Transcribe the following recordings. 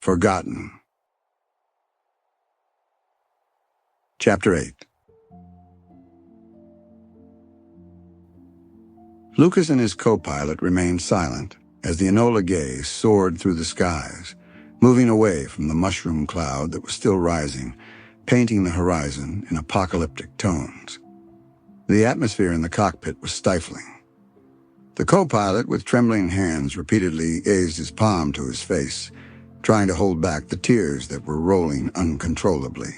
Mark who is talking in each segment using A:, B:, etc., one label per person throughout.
A: Forgotten. Chapter 8. Lucas and his co-pilot remained silent as the Enola Gay soared through the skies, moving away from the mushroom cloud that was still rising, painting the horizon in apocalyptic tones. The atmosphere in the cockpit was stifling. The co-pilot, with trembling hands, repeatedly gazed his palm to his face, trying to hold back the tears that were rolling uncontrollably.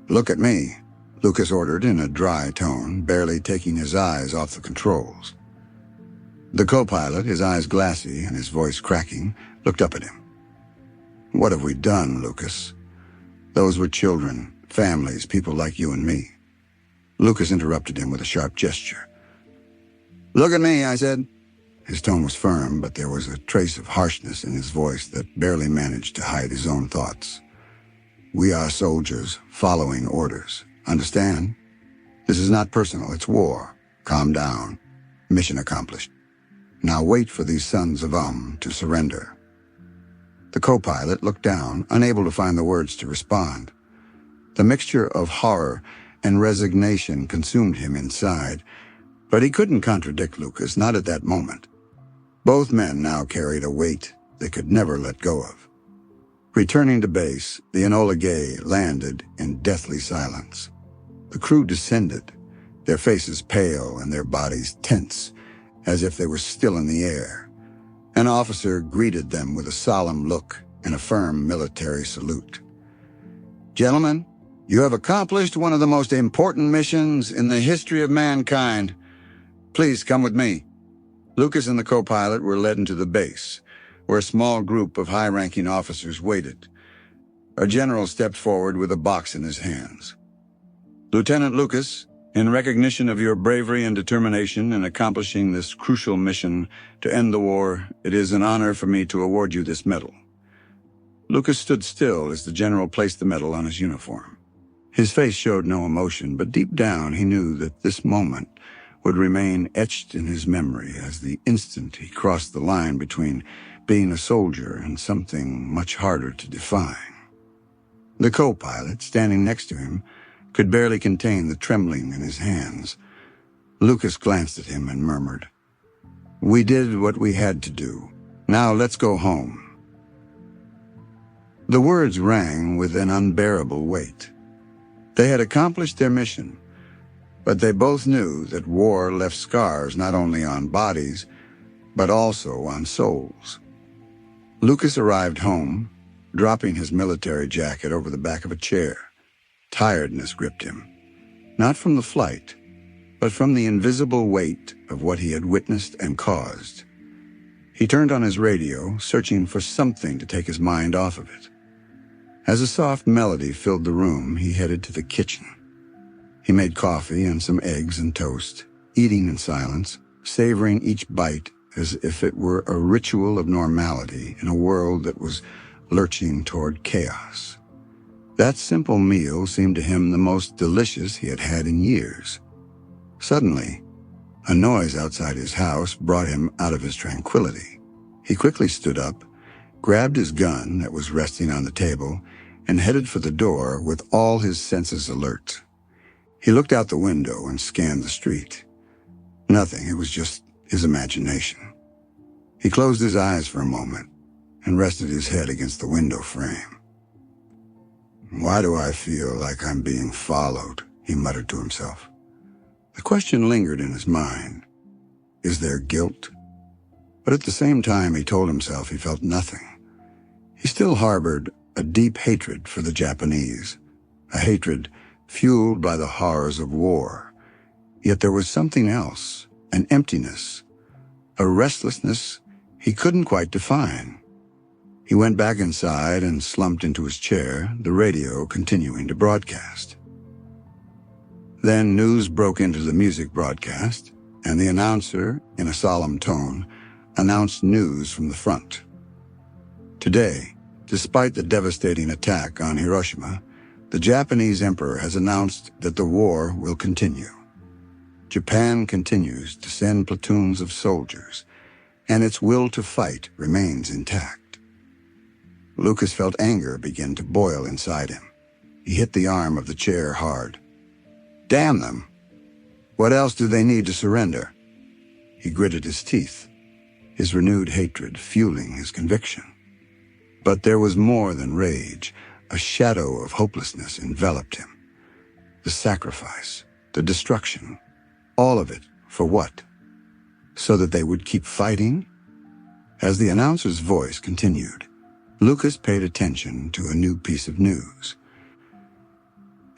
A: "Look at me," Lucas ordered in a dry tone, barely taking his eyes off the controls. The co-pilot, his eyes glassy and his voice cracking, looked up at him. "What have we done, Lucas? Those were children, families, people like you and me." Lucas interrupted him with a sharp gesture. "Look at me," I said. His tone was firm, but there was a trace of harshness in his voice that barely managed to hide his own thoughts. "We are soldiers, following orders. Understand? This is not personal, it's war. Calm down. Mission accomplished. Now wait for these sons of to surrender." The co-pilot looked down, unable to find the words to respond. The mixture of horror and resignation consumed him inside, but he couldn't contradict Lucas, not at that moment. Both men now carried a weight they could never let go of. Returning to base, the Enola Gay landed in deathly silence. The crew descended, their faces pale and their bodies tense, as if they were still in the air. An officer greeted them with a solemn look and a firm military salute. "Gentlemen, you have accomplished one of the most important missions in the history of mankind. Please come with me." Lucas and the co-pilot were led into the base, where a small group of high-ranking officers waited. A general stepped forward with a box in his hands. "Lieutenant Lucas, in recognition of your bravery and determination in accomplishing this crucial mission to end the war, it is an honor for me to award you this medal." Lucas stood still as the general placed the medal on his uniform. His face showed no emotion, but deep down he knew that this moment would remain etched in his memory as the instant he crossed the line between being a soldier and something much harder to define. The co-pilot, standing next to him, could barely contain the trembling in his hands. Lucas glanced at him and murmured, "We did what we had to do. Now let's go home." The words rang with an unbearable weight. They had accomplished their mission, but they both knew that war left scars not only on bodies, but also on souls. Lucas arrived home, dropping his military jacket over the back of a chair. Tiredness gripped him, not from the flight, but from the invisible weight of what he had witnessed and caused. He turned on his radio, searching for something to take his mind off of it. As a soft melody filled the room, he headed to the kitchen. He made coffee and some eggs and toast, eating in silence, savoring each bite as if it were a ritual of normality in a world that was lurching toward chaos. That simple meal seemed to him the most delicious he had had in years. Suddenly, a noise outside his house brought him out of his tranquility. He quickly stood up, grabbed his gun that was resting on the table, and headed for the door with all his senses alert. He looked out the window and scanned the street. Nothing, it was just his imagination. He closed his eyes for a moment and rested his head against the window frame. "Why do I feel like I'm being followed?" he muttered to himself. The question lingered in his mind. Is there guilt? But at the same time, he told himself he felt nothing. He still harbored a deep hatred for the Japanese, a hatred fueled by the horrors of war. Yet there was something else, an emptiness, a restlessness he couldn't quite define. He went back inside and slumped into his chair, the radio continuing to broadcast. Then news broke into the music broadcast, and the announcer, in a solemn tone, announced news from the front. Today, despite the devastating attack on Hiroshima, the Japanese emperor has announced that the war will continue. Japan continues to send platoons of soldiers, and its will to fight remains intact. Lucas felt anger begin to boil inside him. He hit the arm of the chair hard. Damn them! What else do they need to surrender? He gritted his teeth, his renewed hatred fueling his conviction. But there was more than rage. A shadow of hopelessness enveloped him. The sacrifice, the destruction, all of it, for what? So that they would keep fighting? As the announcer's voice continued, Lucas paid attention to a new piece of news.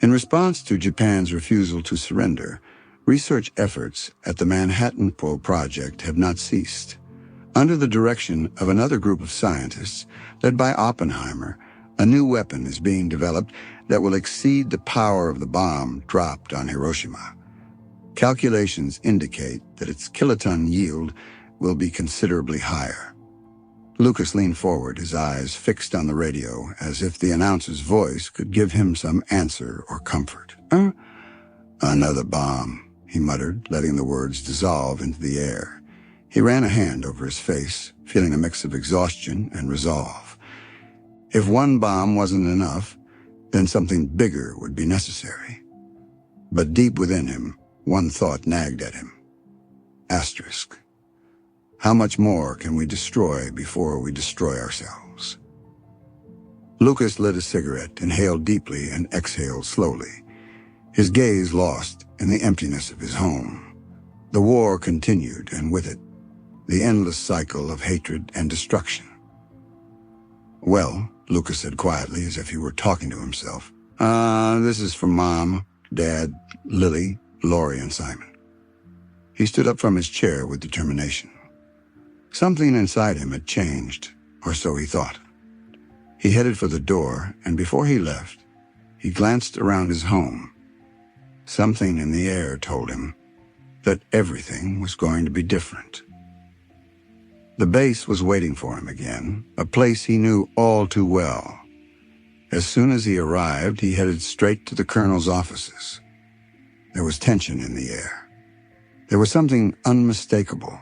A: In response to Japan's refusal to surrender, research efforts at the Manhattan Project have not ceased. Under the direction of another group of scientists, led by Oppenheimer, a new weapon is being developed that will exceed the power of the bomb dropped on Hiroshima. Calculations indicate that its kiloton yield will be considerably higher. Lucas leaned forward, his eyes fixed on the radio, as if the announcer's voice could give him some answer or comfort. Another bomb, he muttered, letting the words dissolve into the air. He ran a hand over his face, feeling a mix of exhaustion and resolve. If one bomb wasn't enough, then something bigger would be necessary. But deep within him, one thought nagged at him. Asterisk. How much more can we destroy before we destroy ourselves? Lucas lit a cigarette, inhaled deeply, and exhaled slowly, his gaze lost in the emptiness of his home. The war continued, and with it, the endless cycle of hatred and destruction. Well, Lucas said quietly, as if he were talking to himself. This is for Mom, Dad, Lily, Laurie, and Simon. He stood up from his chair with determination. Something inside him had changed, or so he thought. He headed for the door, and before he left, he glanced around his home. Something in the air told him that everything was going to be different. The base was waiting for him again, a place he knew all too well. As soon as he arrived, he headed straight to the colonel's offices. There was tension in the air. There was something unmistakable,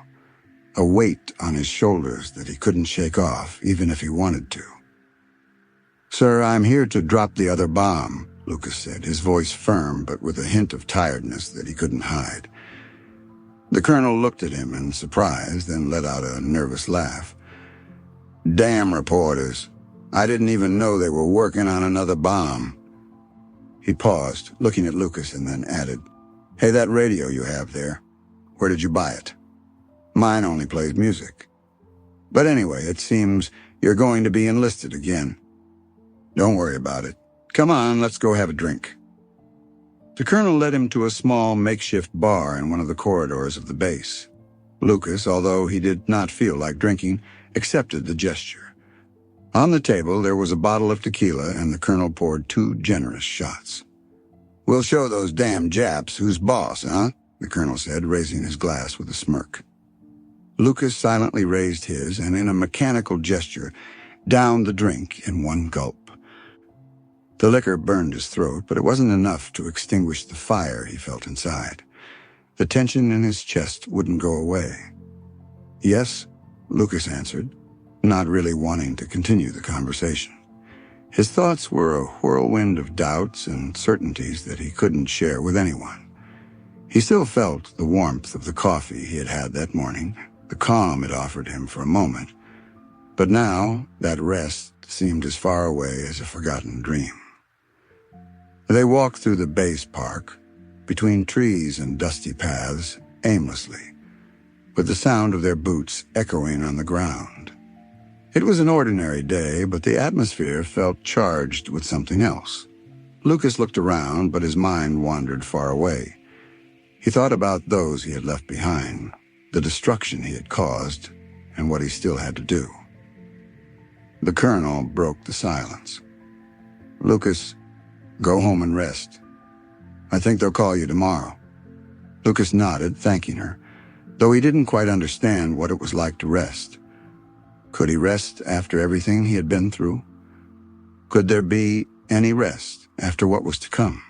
A: a weight on his shoulders that he couldn't shake off, even if he wanted to. "Sir, I'm here to drop the other bomb," Lucas said, his voice firm but with a hint of tiredness that he couldn't hide. The colonel looked at him in surprise, then let out a nervous laugh. "Damn reporters. I didn't even know they were working on another bomb." He paused, looking at Lucas, and then added, "Hey, that radio you have there, where did you buy it? Mine only plays music. But anyway, it seems you're going to be enlisted again. Don't worry about it. Come on, let's go have a drink." The colonel led him to a small makeshift bar in one of the corridors of the base. Lucas, although he did not feel like drinking, accepted the gesture. On the table, there was a bottle of tequila, and the colonel poured 2 generous shots. "We'll show those damn Japs who's boss, huh?" the colonel said, raising his glass with a smirk. Lucas silently raised his, and in a mechanical gesture, downed the drink in one gulp. The liquor burned his throat, but it wasn't enough to extinguish the fire he felt inside. The tension in his chest wouldn't go away. "Yes," Lucas answered, not really wanting to continue the conversation. His thoughts were a whirlwind of doubts and certainties that he couldn't share with anyone. He still felt the warmth of the coffee he had had that morning, the calm it offered him for a moment. But now, that rest seemed as far away as a forgotten dream. They walked through the base park, between trees and dusty paths, aimlessly, with the sound of their boots echoing on the ground. It was an ordinary day, but the atmosphere felt charged with something else. Lucas looked around, but his mind wandered far away. He thought about those he had left behind, the destruction he had caused, and what he still had to do. The colonel broke the silence. "Lucas, go home and rest. I think they'll call you tomorrow." Lucas nodded, thanking her, though he didn't quite understand what it was like to rest. Could he rest after everything he had been through? Could there be any rest after what was to come?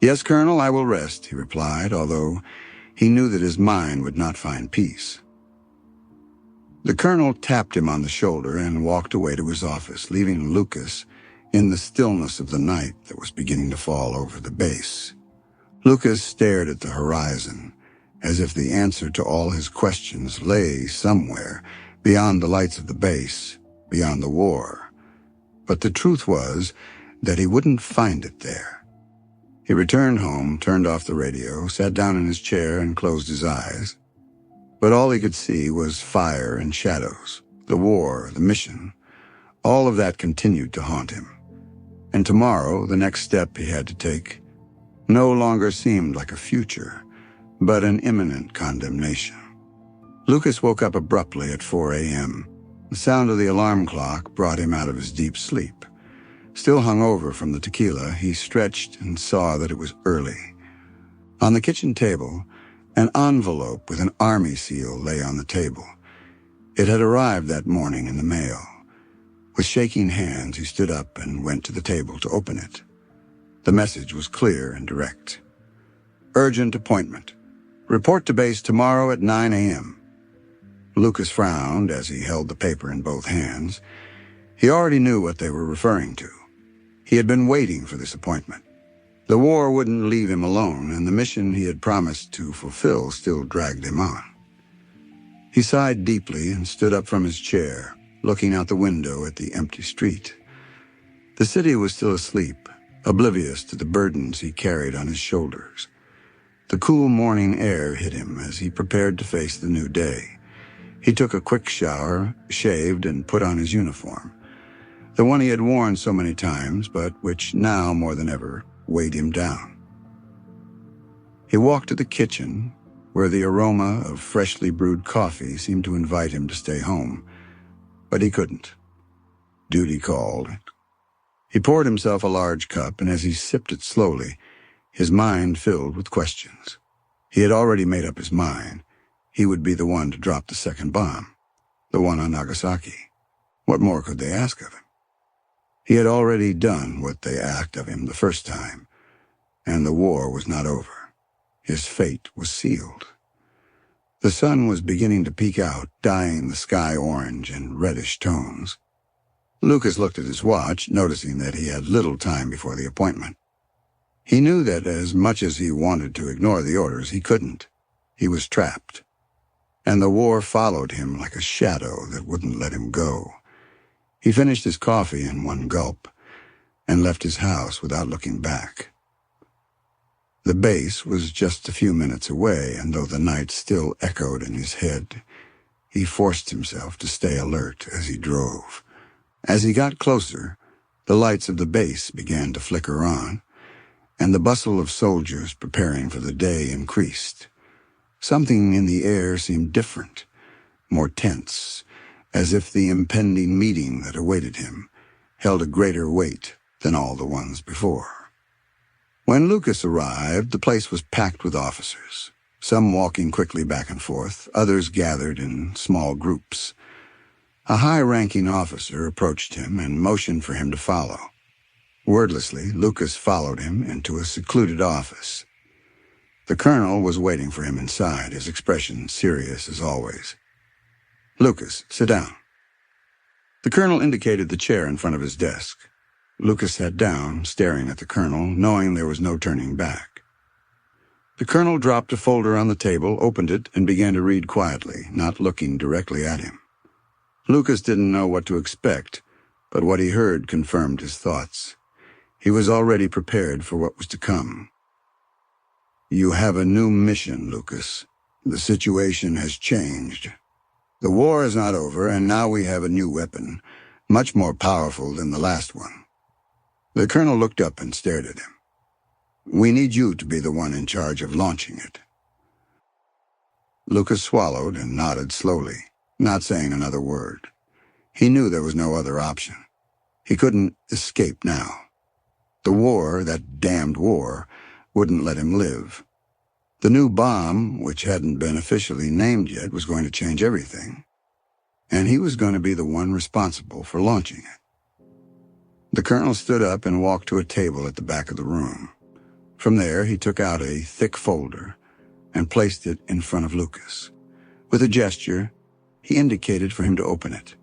A: "Yes, Colonel, I will rest," he replied, although he knew that his mind would not find peace. The colonel tapped him on the shoulder and walked away to his office, leaving Lucas in the stillness of the night that was beginning to fall over the base. Lucas stared at the horizon, as if the answer to all his questions lay somewhere beyond the lights of the base, beyond the war. But the truth was that he wouldn't find it there. He returned home, turned off the radio, sat down in his chair and closed his eyes. But all he could see was fire and shadows, the war, the mission. All of that continued to haunt him. And tomorrow, the next step he had to take, no longer seemed like a future, but an imminent condemnation. Lucas woke up abruptly at 4 a.m. The sound of the alarm clock brought him out of his deep sleep. Still hungover from the tequila, he stretched and saw that it was early. On the kitchen table, an envelope with an army seal lay on the table. It had arrived that morning in the mail. With shaking hands, he stood up and went to the table to open it. The message was clear and direct. Urgent appointment. Report to base tomorrow at 9 a.m. Lucas frowned as he held the paper in both hands. He already knew what they were referring to. He had been waiting for this appointment. The war wouldn't leave him alone, and the mission he had promised to fulfill still dragged him on. He sighed deeply and stood up from his chair, looking out the window at the empty street. The city was still asleep, oblivious to the burdens he carried on his shoulders. The cool morning air hit him as he prepared to face the new day. He took a quick shower, shaved, and put on his uniform, the one he had worn so many times, but which now, more than ever, weighed him down. He walked to the kitchen, where the aroma of freshly brewed coffee seemed to invite him to stay home, but he couldn't. Duty called. He poured himself a large cup, and as he sipped it slowly, his mind filled with questions. He had already made up his mind. He would be the one to drop the second bomb, the one on Nagasaki. What more could they ask of him? He had already done what they asked of him the first time, and the war was not over. His fate was sealed. The sun was beginning to peek out, dyeing the sky orange and reddish tones. Lucas looked at his watch, noticing that he had little time before the appointment. He knew that as much as he wanted to ignore the orders, he couldn't. He was trapped. And the war followed him like a shadow that wouldn't let him go. He finished his coffee in one gulp and left his house without looking back. The base was just a few minutes away, and though the night still echoed in his head, he forced himself to stay alert as he drove. As he got closer, the lights of the base began to flicker on, and the bustle of soldiers preparing for the day increased. Something in the air seemed different, more tense, as if the impending meeting that awaited him held a greater weight than all the ones before. When Lucas arrived, the place was packed with officers, some walking quickly back and forth, others gathered in small groups. A high-ranking officer approached him and motioned for him to follow. Wordlessly, Lucas followed him into a secluded office. The colonel was waiting for him inside, his expression serious as always. "Lucas, sit down." The colonel indicated the chair in front of his desk. Lucas sat down, staring at the colonel, knowing there was no turning back. The colonel dropped a folder on the table, opened it, and began to read quietly, not looking directly at him. Lucas didn't know what to expect, but what he heard confirmed his thoughts. He was already prepared for what was to come. "You have a new mission, Lucas. The situation has changed. The war is not over, and now we have a new weapon, much more powerful than the last one." The colonel looked up and stared at him. "We need you to be the one in charge of launching it." Lucas swallowed and nodded slowly, not saying another word. He knew there was no other option. He couldn't escape now. The war, that damned war, wouldn't let him live. The new bomb, which hadn't been officially named yet, was going to change everything, and he was going to be the one responsible for launching it. The colonel stood up and walked to a table at the back of the room. From there, he took out a thick folder and placed it in front of Lucas. With a gesture, he indicated for him to open it.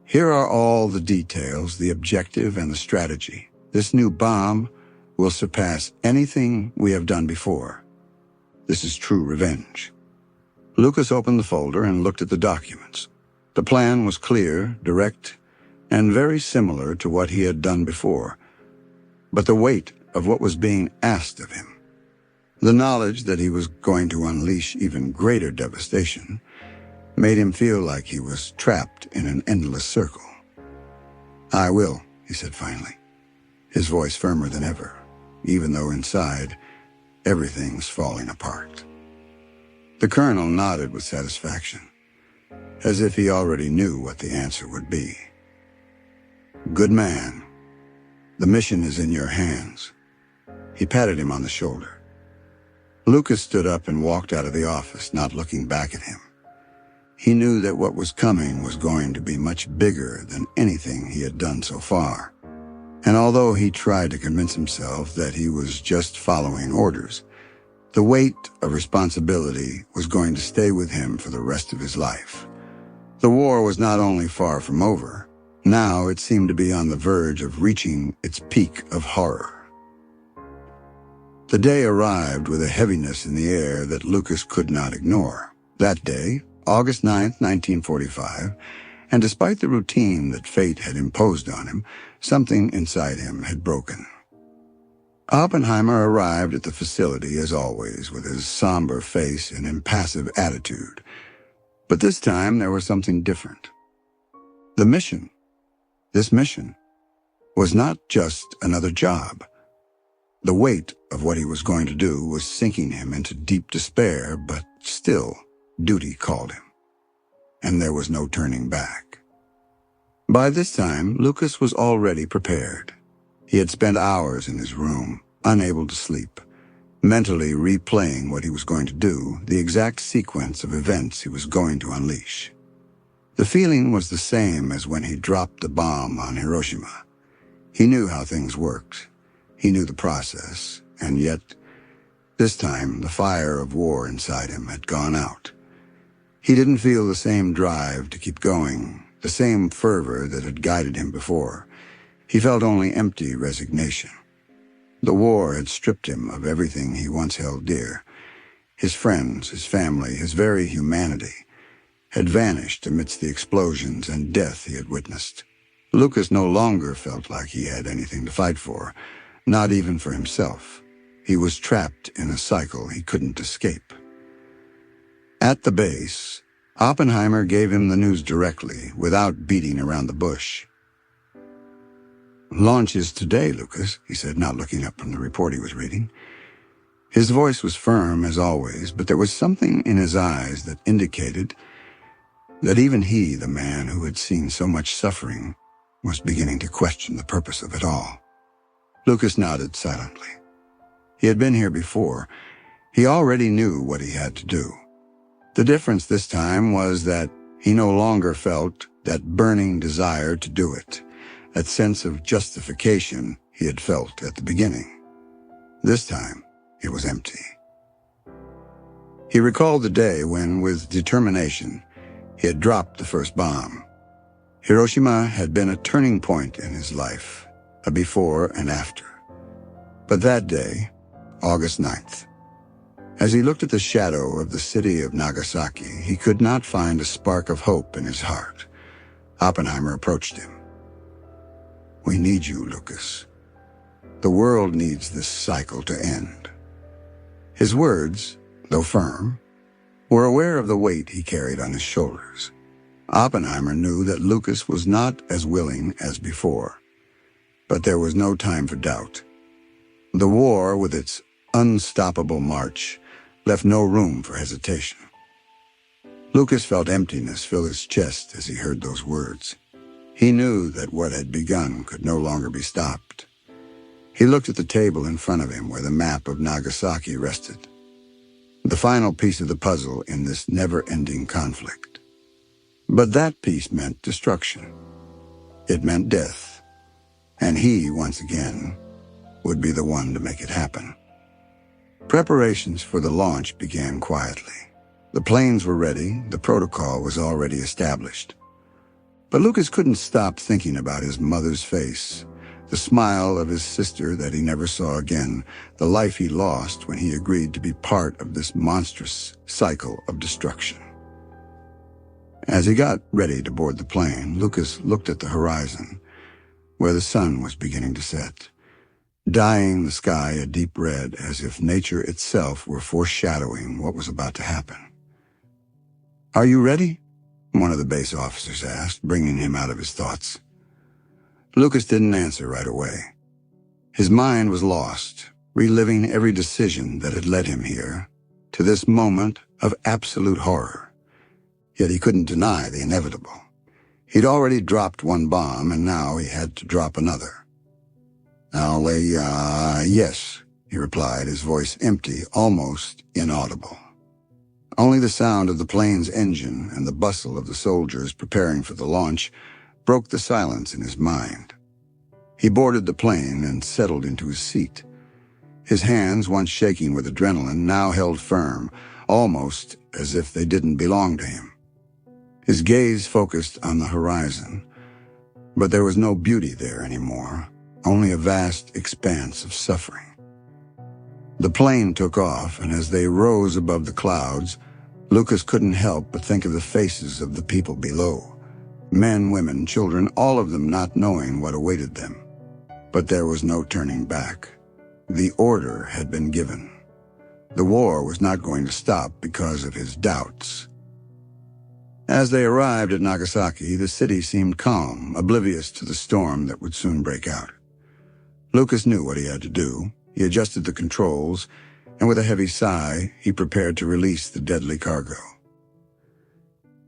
A: "Here are all the details, the objective and the strategy. This new bomb will surpass anything we have done before. This is true revenge." Lucas opened the folder and looked at the documents. The plan was clear, direct, and very similar to what he had done before. But the weight of what was being asked of him, the knowledge that he was going to unleash even greater devastation, made him feel like he was trapped in an endless circle. "I will," he said finally, his voice firmer than ever, even though inside, everything's falling apart. The colonel nodded with satisfaction, as if he already knew what the answer would be. "Good man. The mission is in your hands." He patted him on the shoulder. Lucas stood up and walked out of the office, not looking back at him. He knew that what was coming was going to be much bigger than anything he had done so far. And although he tried to convince himself that he was just following orders, the weight of responsibility was going to stay with him for the rest of his life. The war was not only far from over, now it seemed to be on the verge of reaching its peak of horror. The day arrived with a heaviness in the air that Lucas could not ignore. That day, August 9th, 1945, and despite the routine that fate had imposed on him, something inside him had broken. Oppenheimer arrived at the facility, as always, with his somber face and impassive attitude. But this time there was something different. This mission, was not just another job. The weight of what he was going to do was sinking him into deep despair, but still, duty called him. And there was no turning back. By this time, Lucas was already prepared. He had spent hours in his room, unable to sleep, mentally replaying what he was going to do, the exact sequence of events he was going to unleash. The feeling was the same as when he dropped the bomb on Hiroshima. He knew how things worked. He knew the process, and yet, this time, the fire of war inside him had gone out. He didn't feel the same drive to keep going, the same fervor that had guided him before. He felt only empty resignation. The war had stripped him of everything he once held dear. His friends, his family, his very humanity had vanished amidst the explosions and death he had witnessed. Lucas no longer felt like he had anything to fight for, not even for himself. He was trapped in a cycle he couldn't escape. At the base, Oppenheimer gave him the news directly, without beating around the bush. "Launch is today, Lucas," he said, not looking up from the report he was reading. His voice was firm, as always, but there was something in his eyes that indicated that even he, the man who had seen so much suffering, was beginning to question the purpose of it all. Lucas nodded silently. He had been here before. He already knew what he had to do. The difference this time was that he no longer felt that burning desire to do it, that sense of justification he had felt at the beginning. This time, it was empty. He recalled the day when, with determination, he had dropped the first bomb. Hiroshima had been a turning point in his life, a before and after. But that day, August 9th, as he looked at the shadow of the city of Nagasaki, he could not find a spark of hope in his heart. Oppenheimer approached him. "We need you, Lucas. The world needs this cycle to end." His words, though firm, were aware of the weight he carried on his shoulders. Oppenheimer knew that Lucas was not as willing as before, but there was no time for doubt. The war, with its unstoppable march, left no room for hesitation. Lucas felt emptiness fill his chest as he heard those words. He knew that what had begun could no longer be stopped. He looked at the table in front of him where the map of Nagasaki rested, the final piece of the puzzle in this never-ending conflict. But that piece meant destruction. It meant death. And he, once again, would be the one to make it happen. Preparations for the launch began quietly. The planes were ready, the protocol was already established. But Lucas couldn't stop thinking about his mother's face, the smile of his sister that he never saw again, the life he lost when he agreed to be part of this monstrous cycle of destruction. As he got ready to board the plane, Lucas looked at the horizon, where the sun was beginning to set, dyeing the sky a deep red as if nature itself were foreshadowing what was about to happen. "Are you ready?" one of the base officers asked, bringing him out of his thoughts. Lucas didn't answer right away. His mind was lost, reliving every decision that had led him here, to this moment of absolute horror. Yet he couldn't deny the inevitable. He'd already dropped one bomb, and now he had to drop another. Yes, he replied, his voice empty, almost inaudible. Only the sound of the plane's engine and the bustle of the soldiers preparing for the launch broke the silence in his mind. He boarded the plane and settled into his seat. His hands, once shaking with adrenaline, now held firm, almost as if they didn't belong to him. His gaze focused on the horizon, but there was no beauty there anymore, only a vast expanse of suffering. The plane took off, and as they rose above the clouds, Lucas couldn't help but think of the faces of the people below. Men, women, children, all of them not knowing what awaited them. But there was no turning back. The order had been given. The war was not going to stop because of his doubts. As they arrived at Nagasaki, the city seemed calm, oblivious to the storm that would soon break out. Lucas knew what he had to do. He adjusted the controls, and with a heavy sigh, he prepared to release the deadly cargo.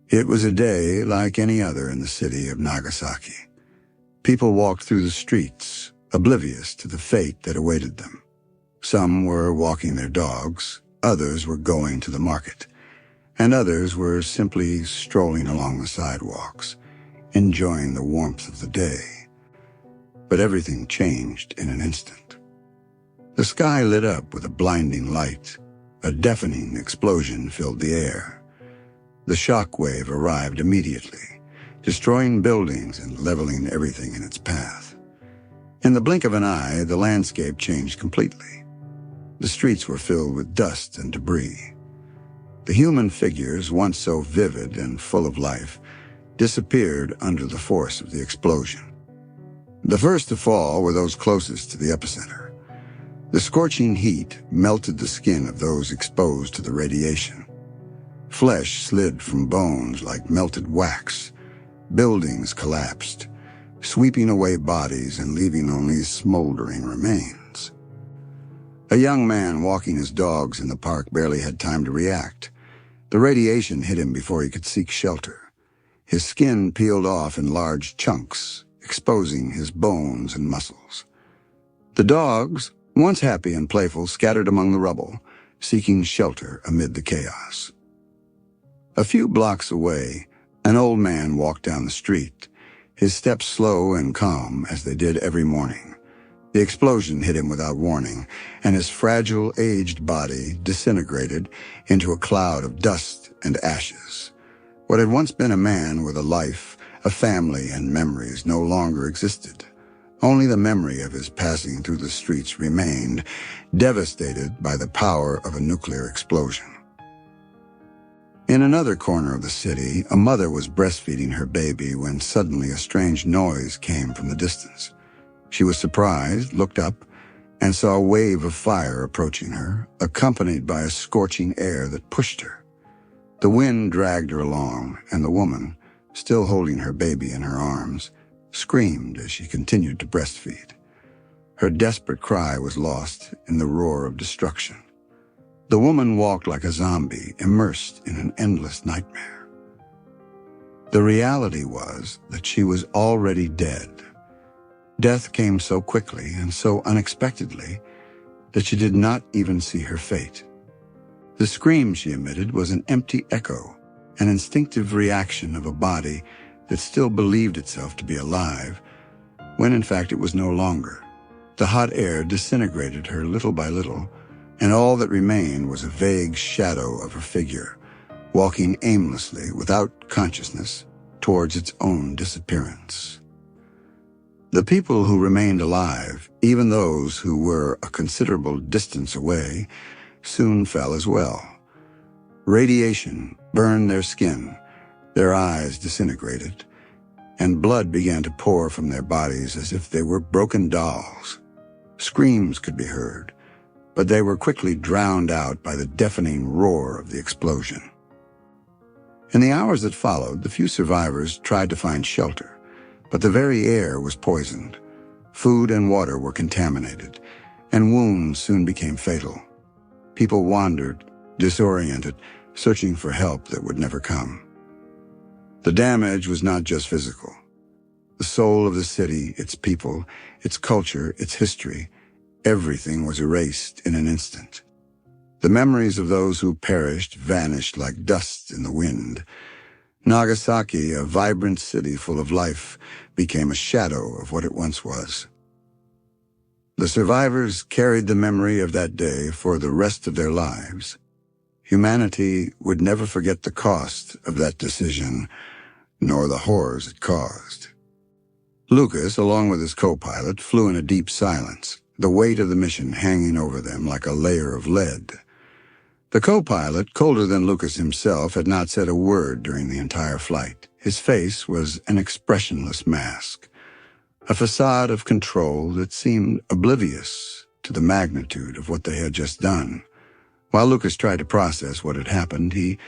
A: It was a day like any other in the city of Nagasaki. People walked through the streets, oblivious to the fate that awaited them. Some were walking their dogs, others were going to the market, and others were simply strolling along the sidewalks, enjoying the warmth of the day. But everything changed in an instant. The sky lit up with a blinding light. A deafening explosion filled the air. The shock wave arrived immediately, destroying buildings and leveling everything in its path. In the blink of an eye, the landscape changed completely. The streets were filled with dust and debris. The human figures, once so vivid and full of life, disappeared under the force of the explosion. The first to fall were those closest to the epicenter. The scorching heat melted the skin of those exposed to the radiation. Flesh slid from bones like melted wax. Buildings collapsed, sweeping away bodies and leaving only smoldering remains. A young man walking his dogs in the park barely had time to react. The radiation hit him before he could seek shelter. His skin peeled off in large chunks, exposing his bones and muscles. The dogs, once happy and playful, scattered among the rubble, seeking shelter amid the chaos. A few blocks away, an old man walked down the street, his steps slow and calm as they did every morning. The explosion hit him without warning, and his fragile, aged body disintegrated into a cloud of dust and ashes. What had once been a man with a life, a family, and memories no longer existed. Only the memory of his passing through the streets remained, devastated by the power of a nuclear explosion. In another corner of the city, a mother was breastfeeding her baby when suddenly a strange noise came from the distance. She was surprised, looked up, and saw a wave of fire approaching her, accompanied by a scorching air that pushed her. The wind dragged her along, and the woman, still holding her baby in her arms, screamed as she continued to breastfeed. Her desperate cry was lost in the roar of destruction. The woman walked like a zombie, immersed in an endless nightmare. The reality was that she was already dead. Death came so quickly and so unexpectedly that she did not even see her fate. The scream she emitted was an empty echo, an instinctive reaction of a body that still believed itself to be alive, when in fact it was no longer. The hot air disintegrated her little by little, and all that remained was a vague shadow of her figure, walking aimlessly without consciousness towards its own disappearance. The people who remained alive, even those who were a considerable distance away, soon fell as well. Radiation burned their skin, their eyes disintegrated, and blood began to pour from their bodies as if they were broken dolls. Screams could be heard, but they were quickly drowned out by the deafening roar of the explosion. In the hours that followed, the few survivors tried to find shelter, but the very air was poisoned. Food and water were contaminated, and wounds soon became fatal. People wandered, disoriented, searching for help that would never come. The damage was not just physical. The soul of the city, its people, its culture, its history, everything was erased in an instant. The memories of those who perished vanished like dust in the wind. Nagasaki, a vibrant city full of life, became a shadow of what it once was. The survivors carried the memory of that day for the rest of their lives. Humanity would never forget the cost of that decision, nor the horrors it caused. Lucas, along with his co-pilot, flew in a deep silence, the weight of the mission hanging over them like a layer of lead. The co-pilot, colder than Lucas himself, had not said a word during the entire flight. His face was an expressionless mask, a facade of control that seemed oblivious to the magnitude of what they had just done. While Lucas tried to process what had happened, he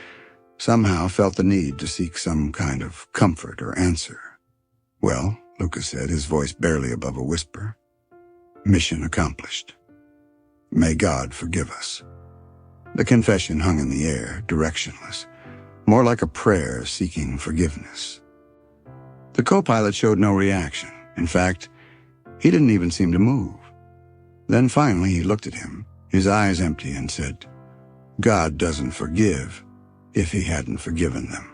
A: somehow felt the need to seek some kind of comfort or answer. "Well," Lucas said, his voice barely above a whisper, "mission accomplished. May God forgive us." The confession hung in the air, directionless, more like a prayer seeking forgiveness. The co-pilot showed no reaction. In fact, he didn't even seem to move. Then finally he looked at him, his eyes empty, and said, "God doesn't forgive if he hadn't forgiven them."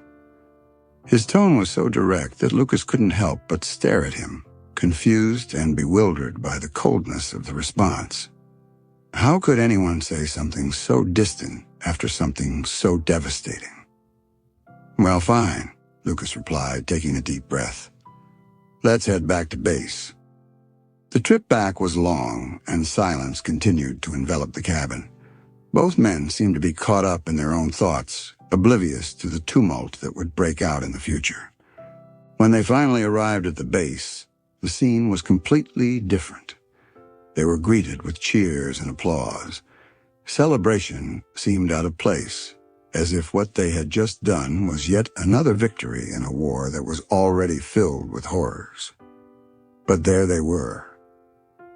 A: His tone was so direct that Lucas couldn't help but stare at him, confused and bewildered by the coldness of the response. How could anyone say something so distant after something so devastating? "Well, fine," Lucas replied, taking a deep breath. "Let's head back to base." The trip back was long, and silence continued to envelop the cabin. Both men seemed to be caught up in their own thoughts, oblivious to the tumult that would break out in the future. When they finally arrived at the base, the scene was completely different. They were greeted with cheers and applause. Celebration seemed out of place, as if what they had just done was yet another victory in a war that was already filled with horrors. But there they were,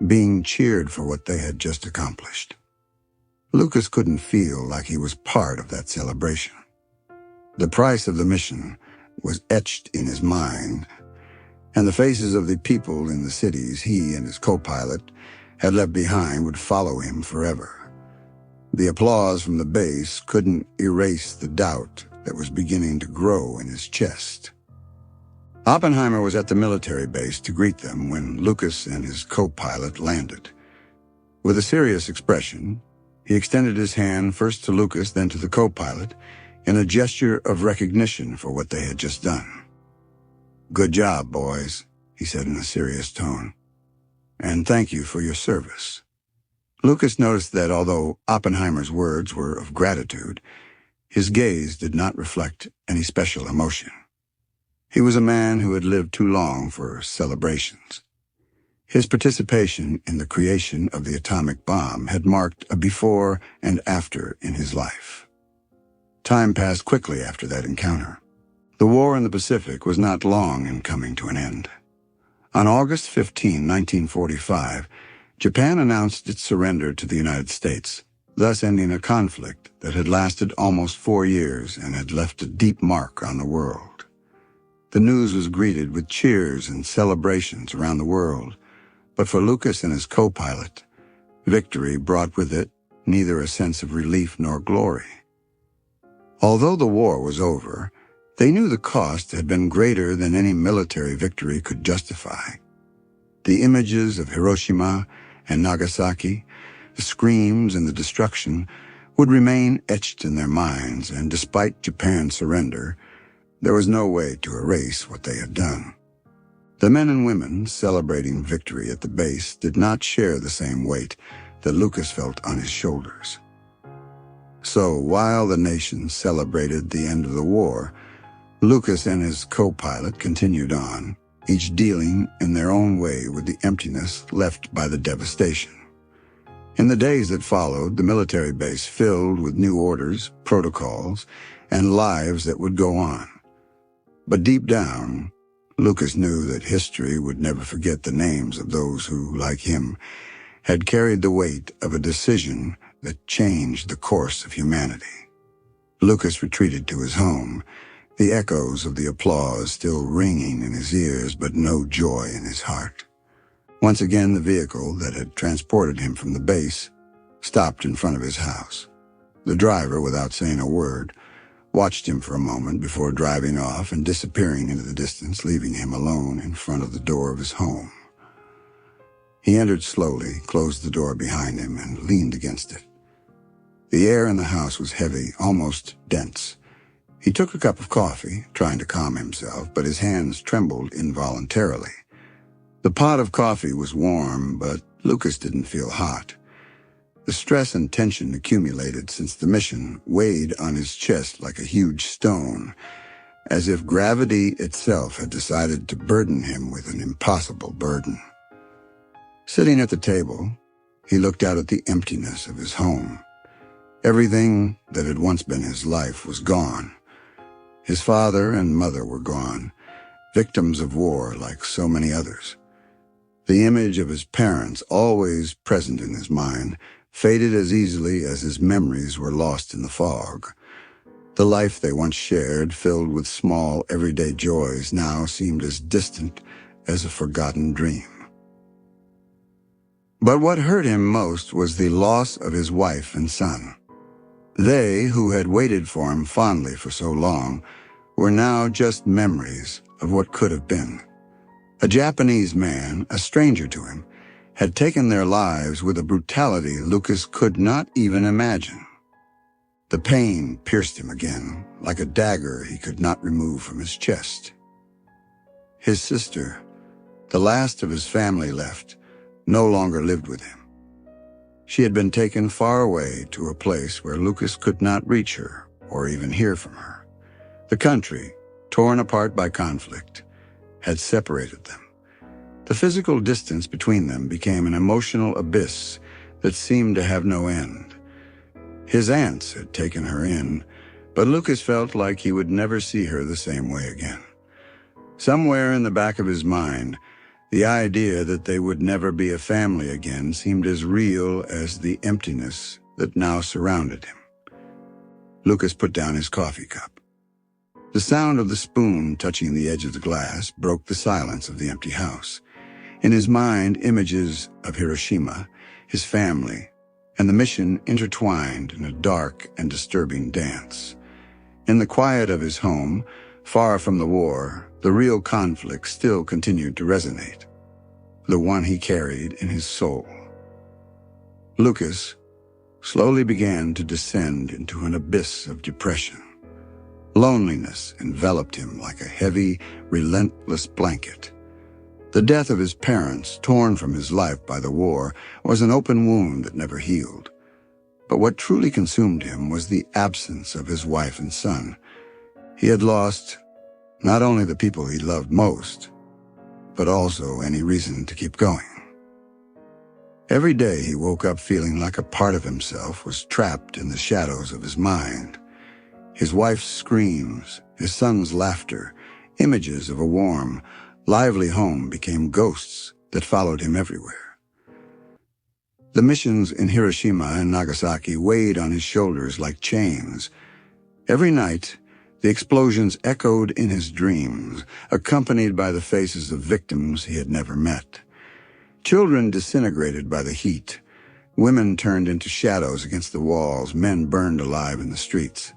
A: being cheered for what they had just accomplished. Lucas couldn't feel like he was part of that celebration. The price of the mission was etched in his mind, and the faces of the people in the cities he and his co-pilot had left behind would follow him forever. The applause from the base couldn't erase the doubt that was beginning to grow in his chest. Oppenheimer was at the military base to greet them when Lucas and his co-pilot landed. With a serious expression, he extended his hand first to Lucas, then to the co-pilot, in a gesture of recognition for what they had just done. "Good job, boys," he said in a serious tone. "And thank you for your service." Lucas noticed that although Oppenheimer's words were of gratitude, his gaze did not reflect any special emotion. He was a man who had lived too long for celebrations. His participation in the creation of the atomic bomb had marked a before and after in his life. Time passed quickly after that encounter. The war in the Pacific was not long in coming to an end. On August 15, 1945, Japan announced its surrender to the United States, thus ending a conflict that had lasted almost 4 years and had left a deep mark on the world. The news was greeted with cheers and celebrations around the world, but for Lucas and his co-pilot, victory brought with it neither a sense of relief nor glory. Although the war was over, they knew the cost had been greater than any military victory could justify. The images of Hiroshima and Nagasaki, the screams and the destruction, would remain etched in their minds, and despite Japan's surrender, there was no way to erase what they had done. The men and women celebrating victory at the base did not share the same weight that Lucas felt on his shoulders. So, while the nation celebrated the end of the war, Lucas and his co-pilot continued on, each dealing in their own way with the emptiness left by the devastation. In the days that followed, the military base filled with new orders, protocols, and lives that would go on. But deep down, Lucas knew that history would never forget the names of those who, like him, had carried the weight of a decision that changed the course of humanity. Lucas retreated to his home, the echoes of the applause still ringing in his ears, but no joy in his heart. Once again, the vehicle that had transported him from the base stopped in front of his house. The driver, without saying a word, watched him for a moment before driving off and disappearing into the distance, leaving him alone in front of the door of his home. He entered slowly, closed the door behind him, and leaned against it. The air in the house was heavy, almost dense. He took a cup of coffee, trying to calm himself, but his hands trembled involuntarily. The pot of coffee was warm, but Lucas didn't feel hot. The stress and tension accumulated since the mission weighed on his chest like a huge stone, as if gravity itself had decided to burden him with an impossible burden. Sitting at the table, he looked out at the emptiness of his home. Everything that had once been his life was gone. His father and mother were gone, victims of war like so many others. The image of his parents, always present in his mind, faded as easily as his memories were lost in the fog. The life they once shared, filled with small, everyday joys, now seemed as distant as a forgotten dream. But what hurt him most was the loss of his wife and son. They, who had waited for him fondly for so long, were now just memories of what could have been. A Japanese man, a stranger to him, had taken their lives with a brutality Lucas could not even imagine. The pain pierced him again, like a dagger he could not remove from his chest. His sister, the last of his family left, no longer lived with him. She had been taken far away to a place where Lucas could not reach her or even hear from her. The country, torn apart by conflict, had separated them. The physical distance between them became an emotional abyss that seemed to have no end. His aunts had taken her in, but Lucas felt like he would never see her the same way again. Somewhere in the back of his mind, the idea that they would never be a family again seemed as real as the emptiness that now surrounded him. Lucas put down his coffee cup. The sound of the spoon touching the edge of the glass broke the silence of the empty house. In his mind, images of Hiroshima, his family, and the mission intertwined in a dark and disturbing dance. In the quiet of his home, far from the war, the real conflict still continued to resonate, the one he carried in his soul. Lucas slowly began to descend into an abyss of depression. Loneliness enveloped him like a heavy, relentless blanket. The death of his parents, torn from his life by the war, was an open wound that never healed. But what truly consumed him was the absence of his wife and son. He had lost not only the people he loved most, but also any reason to keep going. Every day he woke up feeling like a part of himself was trapped in the shadows of his mind. His wife's screams, his son's laughter, images of a warm, lively home became ghosts that followed him everywhere. The missions in Hiroshima and Nagasaki weighed on his shoulders like chains. Every night, the explosions echoed in his dreams, accompanied by the faces of victims he had never met. Children disintegrated by the heat. Women turned into shadows against the walls. Men burned alive in the streets.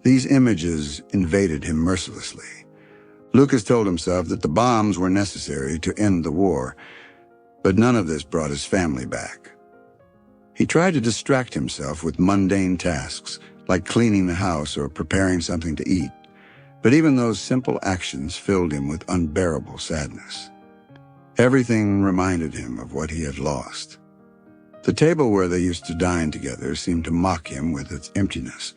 A: These images invaded him mercilessly. Lucas told himself that the bombs were necessary to end the war, but none of this brought his family back. He tried to distract himself with mundane tasks, like cleaning the house or preparing something to eat, but even those simple actions filled him with unbearable sadness. Everything reminded him of what he had lost. The table where they used to dine together seemed to mock him with its emptiness.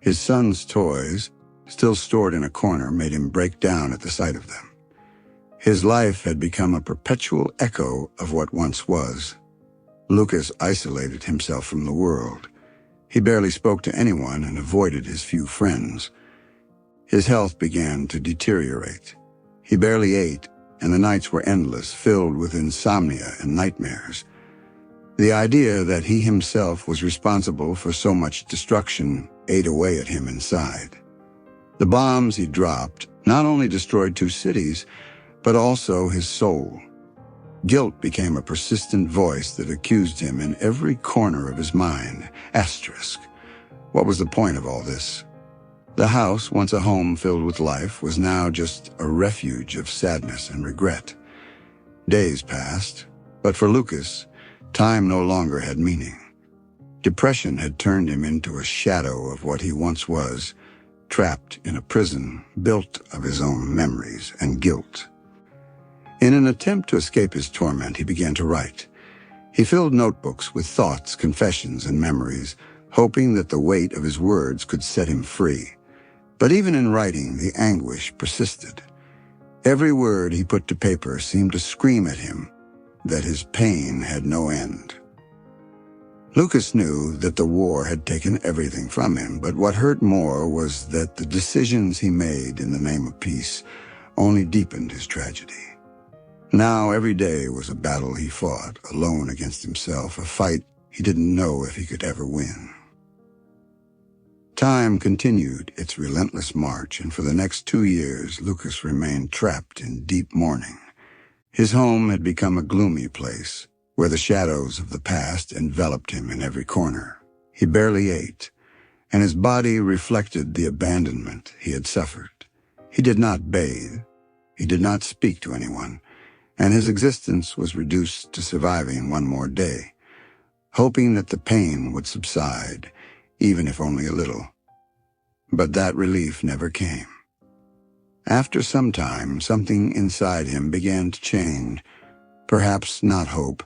A: His son's toys, still stored in a corner, made him break down at the sight of them. His life had become a perpetual echo of what once was. Lucas isolated himself from the world. He barely spoke to anyone and avoided his few friends. His health began to deteriorate. He barely ate, and the nights were endless, filled with insomnia and nightmares. The idea that he himself was responsible for so much destruction ate away at him inside. The bombs he dropped not only destroyed 2 cities, but also his soul. Guilt became a persistent voice that accused him in every corner of his mind. Asterisk. What was the point of all this? The house, once a home filled with life, was now just a refuge of sadness and regret. Days passed, but for Lucas, time no longer had meaning. Depression had turned him into a shadow of what he once was, trapped in a prison built of his own memories and guilt. In an attempt to escape his torment, he began to write. He filled notebooks with thoughts, confessions, and memories, hoping that the weight of his words could set him free. But even in writing, the anguish persisted. Every word he put to paper seemed to scream at him that his pain had no end. Lucas knew that the war had taken everything from him, but what hurt more was that the decisions he made in the name of peace only deepened his tragedy. Now every day was a battle he fought, alone against himself, a fight he didn't know if he could ever win. Time continued its relentless march, and for the next 2 years, Lucas remained trapped in deep mourning. His home had become a gloomy place, where the shadows of the past enveloped him in every corner. He barely ate, and his body reflected the abandonment he had suffered. He did not bathe. He did not speak to anyone, and his existence was reduced to surviving one more day, hoping that the pain would subside, even if only a little. But that relief never came. After some time, something inside him began to change. Perhaps not hope,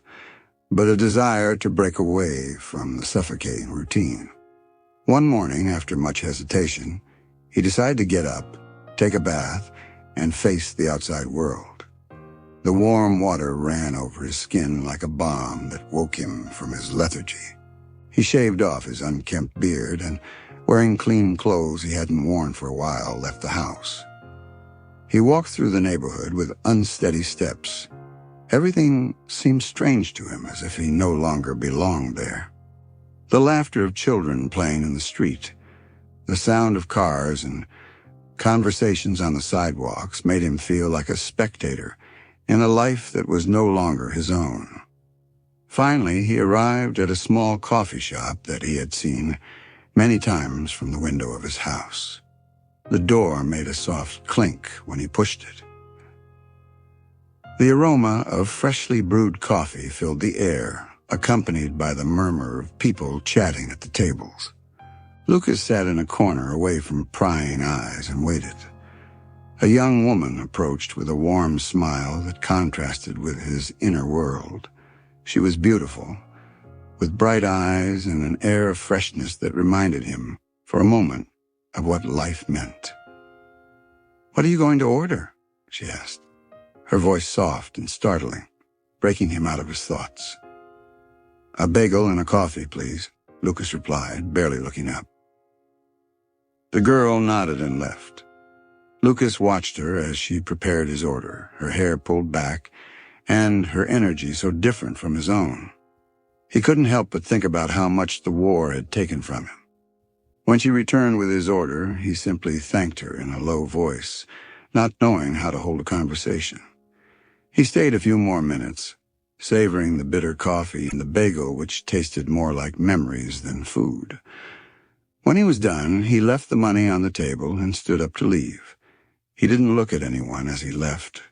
A: but a desire to break away from the suffocating routine. One morning, after much hesitation, he decided to get up, take a bath, and face the outside world. The warm water ran over his skin like a balm that woke him from his lethargy. He shaved off his unkempt beard and, wearing clean clothes he hadn't worn for a while, left the house. He walked through the neighborhood with unsteady steps. Everything seemed strange to him, as if he no longer belonged there. The laughter of children playing in the street, the sound of cars and conversations on the sidewalks made him feel like a spectator in a life that was no longer his own. Finally, he arrived at a small coffee shop that he had seen many times from the window of his house. The door made a soft clink when he pushed it. The aroma of freshly brewed coffee filled the air, accompanied by the murmur of people chatting at the tables. Lucas sat in a corner away from prying eyes and waited. A young woman approached with a warm smile that contrasted with his inner world. She was beautiful, with bright eyes and an air of freshness that reminded him, for a moment, of what life meant. "What are you going to order?" she asked, her voice soft and startling, breaking him out of his thoughts. "A bagel and a coffee, please," Lucas replied, barely looking up. The girl nodded and left. Lucas watched her as she prepared his order, her hair pulled back, and her energy so different from his own. He couldn't help but think about how much the war had taken from him. When she returned with his order, he simply thanked her in a low voice, not knowing how to hold a conversation. He stayed a few more minutes, savoring the bitter coffee and the bagel, which tasted more like memories than food. When he was done, he left the money on the table and stood up to leave. He didn't look at anyone as he left,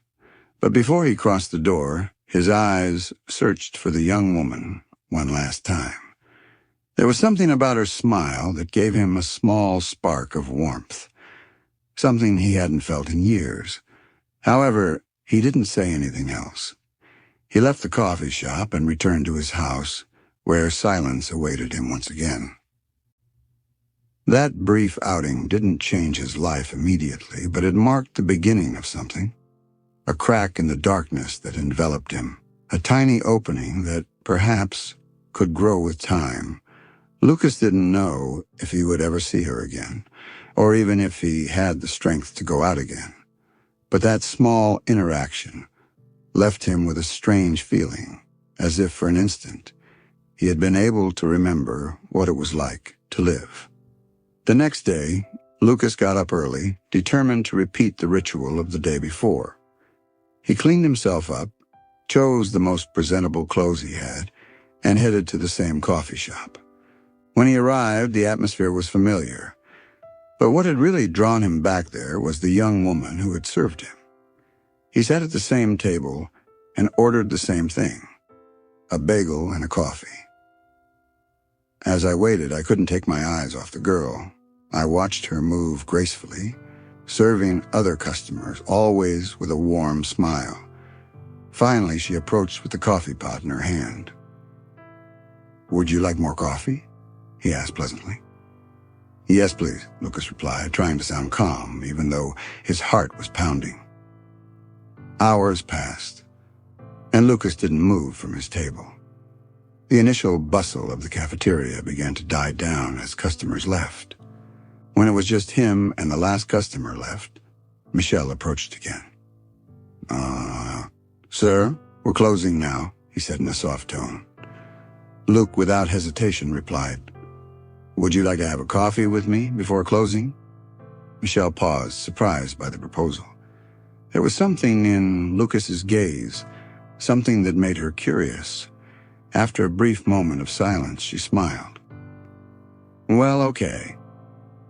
A: but before he crossed the door, his eyes searched for the young woman one last time. There was something about her smile that gave him a small spark of warmth, something he hadn't felt in years. However, he didn't say anything else. He left the coffee shop and returned to his house, where silence awaited him once again. That brief outing didn't change his life immediately, but it marked the beginning of something. A crack in the darkness that enveloped him, a tiny opening that, perhaps, could grow with time. Lucas didn't know if he would ever see her again, or even if he had the strength to go out again. But that small interaction left him with a strange feeling, as if for an instant he had been able to remember what it was like to live. The next day, Lucas got up early, determined to repeat the ritual of the day before. He cleaned himself up, chose the most presentable clothes he had, and headed to the same coffee shop. When he arrived, the atmosphere was familiar, but what had really drawn him back there was the young woman who had served him. He sat at the same table and ordered the same thing, a bagel and a coffee. As I waited, I couldn't take my eyes off the girl. I watched her move gracefully, serving other customers, always with a warm smile. Finally, she approached with the coffee pot in her hand. "Would you like more coffee?" he asked pleasantly. "Yes, please," Lucas replied, trying to sound calm, even though his heart was pounding. Hours passed, and Lucas didn't move from his table. The initial bustle of the cafeteria began to die down as customers left. When it was just him and the last customer left, Michelle approached again. Sir, we're closing now," he said in a soft tone. Luke, without hesitation, replied, "Would you like to have a coffee with me before closing?" Michelle paused, surprised by the proposal. There was something in Lucas's gaze, something that made her curious. After a brief moment of silence, she smiled. "Well, okay.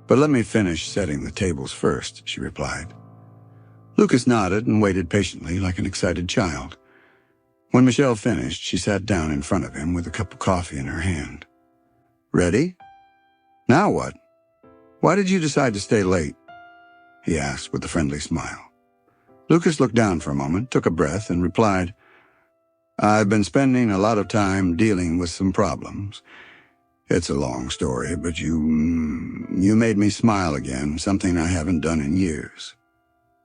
A: But let me finish setting the tables first," she replied. Lucas nodded and waited patiently like an excited child. When Michelle finished, she sat down in front of him with a cup of coffee in her hand. "Ready? Now what? Why did you decide to stay late?" he asked with a friendly smile. Lucas looked down for a moment, took a breath, and replied, "I've been spending a lot of time dealing with some problems. It's a long story, but you made me smile again, something I haven't done in years."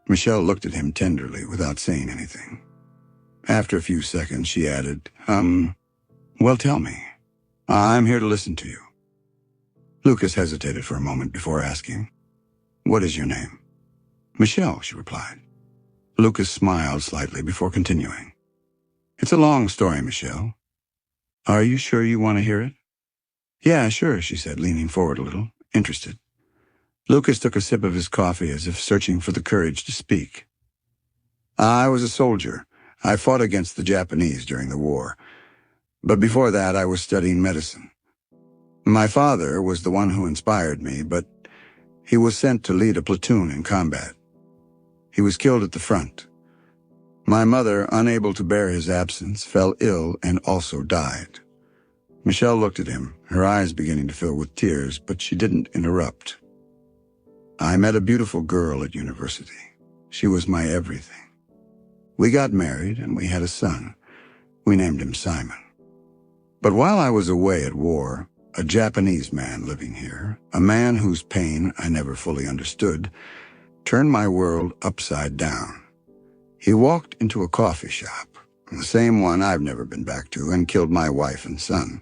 A: Michelle looked at him tenderly without saying anything. After a few seconds, she added, "Well, tell me. I'm here to listen to you." Lucas hesitated for a moment before asking, "What is your name?" "Michelle," she replied. Lucas smiled slightly before continuing. "It's a long story, Michelle. Are you sure you want to hear it?" "Yeah, sure," she said, leaning forward a little, interested. Lucas took a sip of his coffee as if searching for the courage to speak. "I was a soldier. I fought against the Japanese during the war. But before that, I was studying medicine. My father was the one who inspired me, but he was sent to lead a platoon in combat. He was killed at the front. My mother, unable to bear his absence, fell ill and also died." Michelle looked at him, her eyes beginning to fill with tears, but she didn't interrupt. "I met a beautiful girl at university. She was my everything. We got married and we had a son. We named him Simon. But while I was away at war, a Japanese man living here, a man whose pain I never fully understood, turned my world upside down. He walked into a coffee shop, the same one I've never been back to, and killed my wife and son.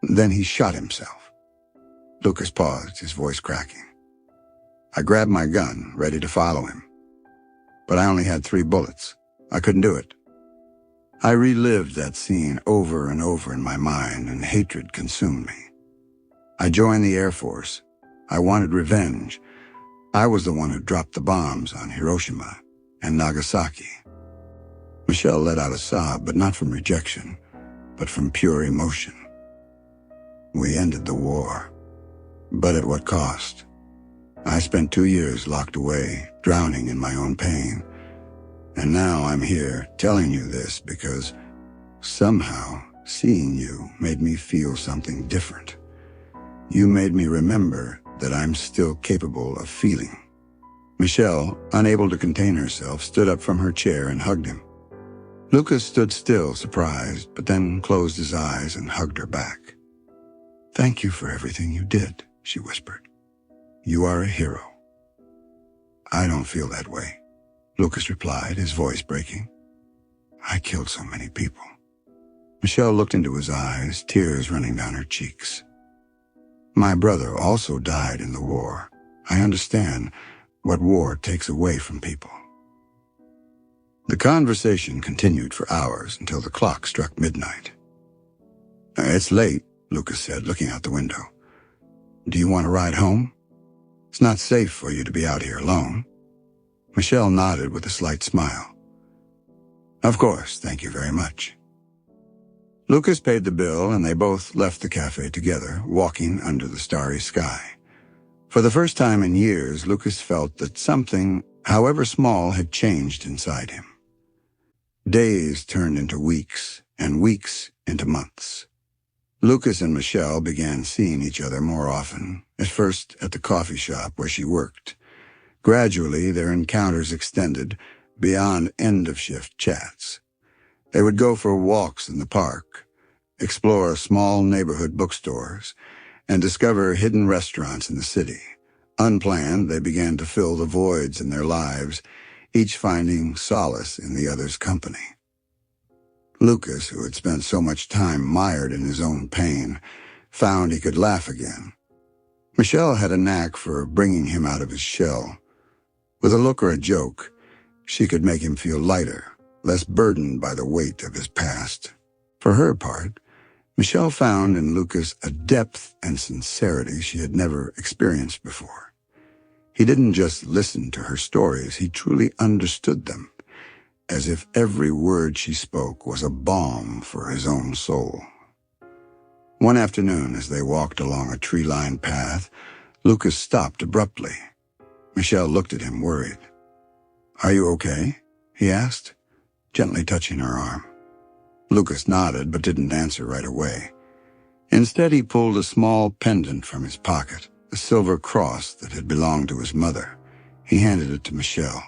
A: Then he shot himself." Lucas paused, his voice cracking. I grabbed my gun, ready to follow him. But I only had 3 bullets. I couldn't do it. I relived that scene over and over in my mind, and hatred consumed me. I joined the Air Force. I wanted revenge. I was the one who dropped the bombs on Hiroshima and Nagasaki. Michelle let out a sob, but not from rejection, but from pure emotion. We ended the war, but at what cost? I spent 2 years locked away, drowning in my own pain. And now I'm here telling you this because somehow Seeing you made me feel something different. You made me remember that I'm still capable of feeling." Michelle, unable to contain herself, stood up from her chair and hugged him. Lucas stood still, surprised, but then closed his eyes and hugged her back. "Thank you for everything you did," she whispered. "You are a hero." "I don't feel that way," Lucas replied, his voice breaking. "I killed so many people." Michelle looked into his eyes, tears running down her cheeks. "My brother also died in the war. I understand what war takes away from people." The conversation continued for hours until the clock struck midnight. "It's late," Lucas said, looking out the window. "Do you want to ride home? It's not safe for you to be out here alone." Michelle nodded with a slight smile. "Of course, thank you very much." Lucas paid the bill, and they both left the cafe together, walking under the starry sky. For the first time in years, Lucas felt that something, however small, had changed inside him. Days turned into weeks, and weeks into months. Lucas and Michelle began seeing each other more often, at first at the coffee shop where she worked. Gradually, their encounters extended beyond end-of-shift chats. They would go for walks in the park, explore small neighborhood bookstores, and discover hidden restaurants in the city. Unplanned, they began to fill the voids in their lives, each finding solace in the other's company. Lucas, who had spent so much time mired in his own pain, found he could laugh again. Michelle had a knack for bringing him out of his shell. With a look or a joke, she could make him feel lighter, less burdened by the weight of his past. For her part, Michelle found in Lucas a depth and sincerity she had never experienced before. He didn't just listen to her stories, he truly understood them, as if every word she spoke was a balm for his own soul. One afternoon, as they walked along a tree-lined path, Lucas stopped abruptly. Michelle looked at him, worried. "Are you okay?" he asked, gently touching her arm. Lucas nodded, but didn't answer right away. Instead, he pulled a small pendant from his pocket, a silver cross that had belonged to his mother. He handed it to Michelle.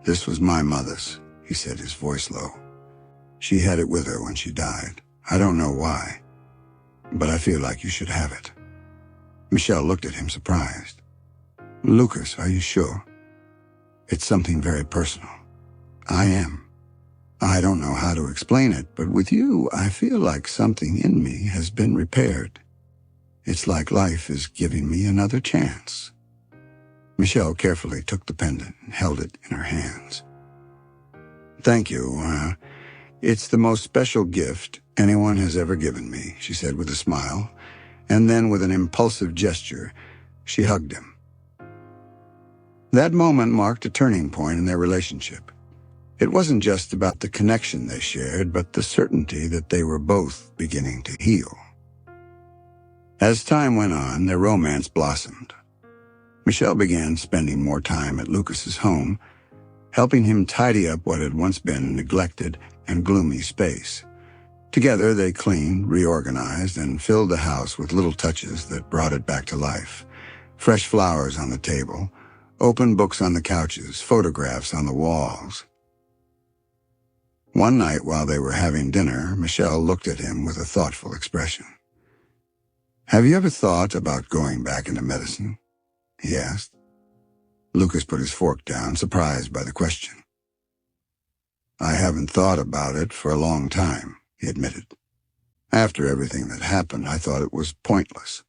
A: "This was my mother's," he said, his voice low. "She had it with her when she died. I don't know why, but I feel like you should have it." Michelle looked at him, surprised. "Lucas, are you sure? It's something very personal." "I am. I don't know how to explain it, but with you, I feel like something in me has been repaired. It's like life is giving me another chance." Michelle carefully took the pendant and held it in her hands. "Thank you. It's the most special gift anyone has ever given me," she said with a smile, and then with an impulsive gesture, she hugged him. That moment marked a turning point in their relationship. It wasn't just about the connection they shared, but the certainty that they were both beginning to heal. As time went on, their romance blossomed. Michelle began spending more time at Lucas's home, helping him tidy up what had once been a neglected and gloomy space. Together, they cleaned, reorganized, and filled the house with little touches that brought it back to life. Fresh flowers on the table, open books on the couches, photographs on the walls. One night while they were having dinner, Michelle looked at him with a thoughtful expression. "Have you ever thought about going back into medicine?" he asked. Lucas put his fork down, surprised by the question. "I haven't thought about it for a long time," he admitted. "After everything that happened, I thought it was pointless.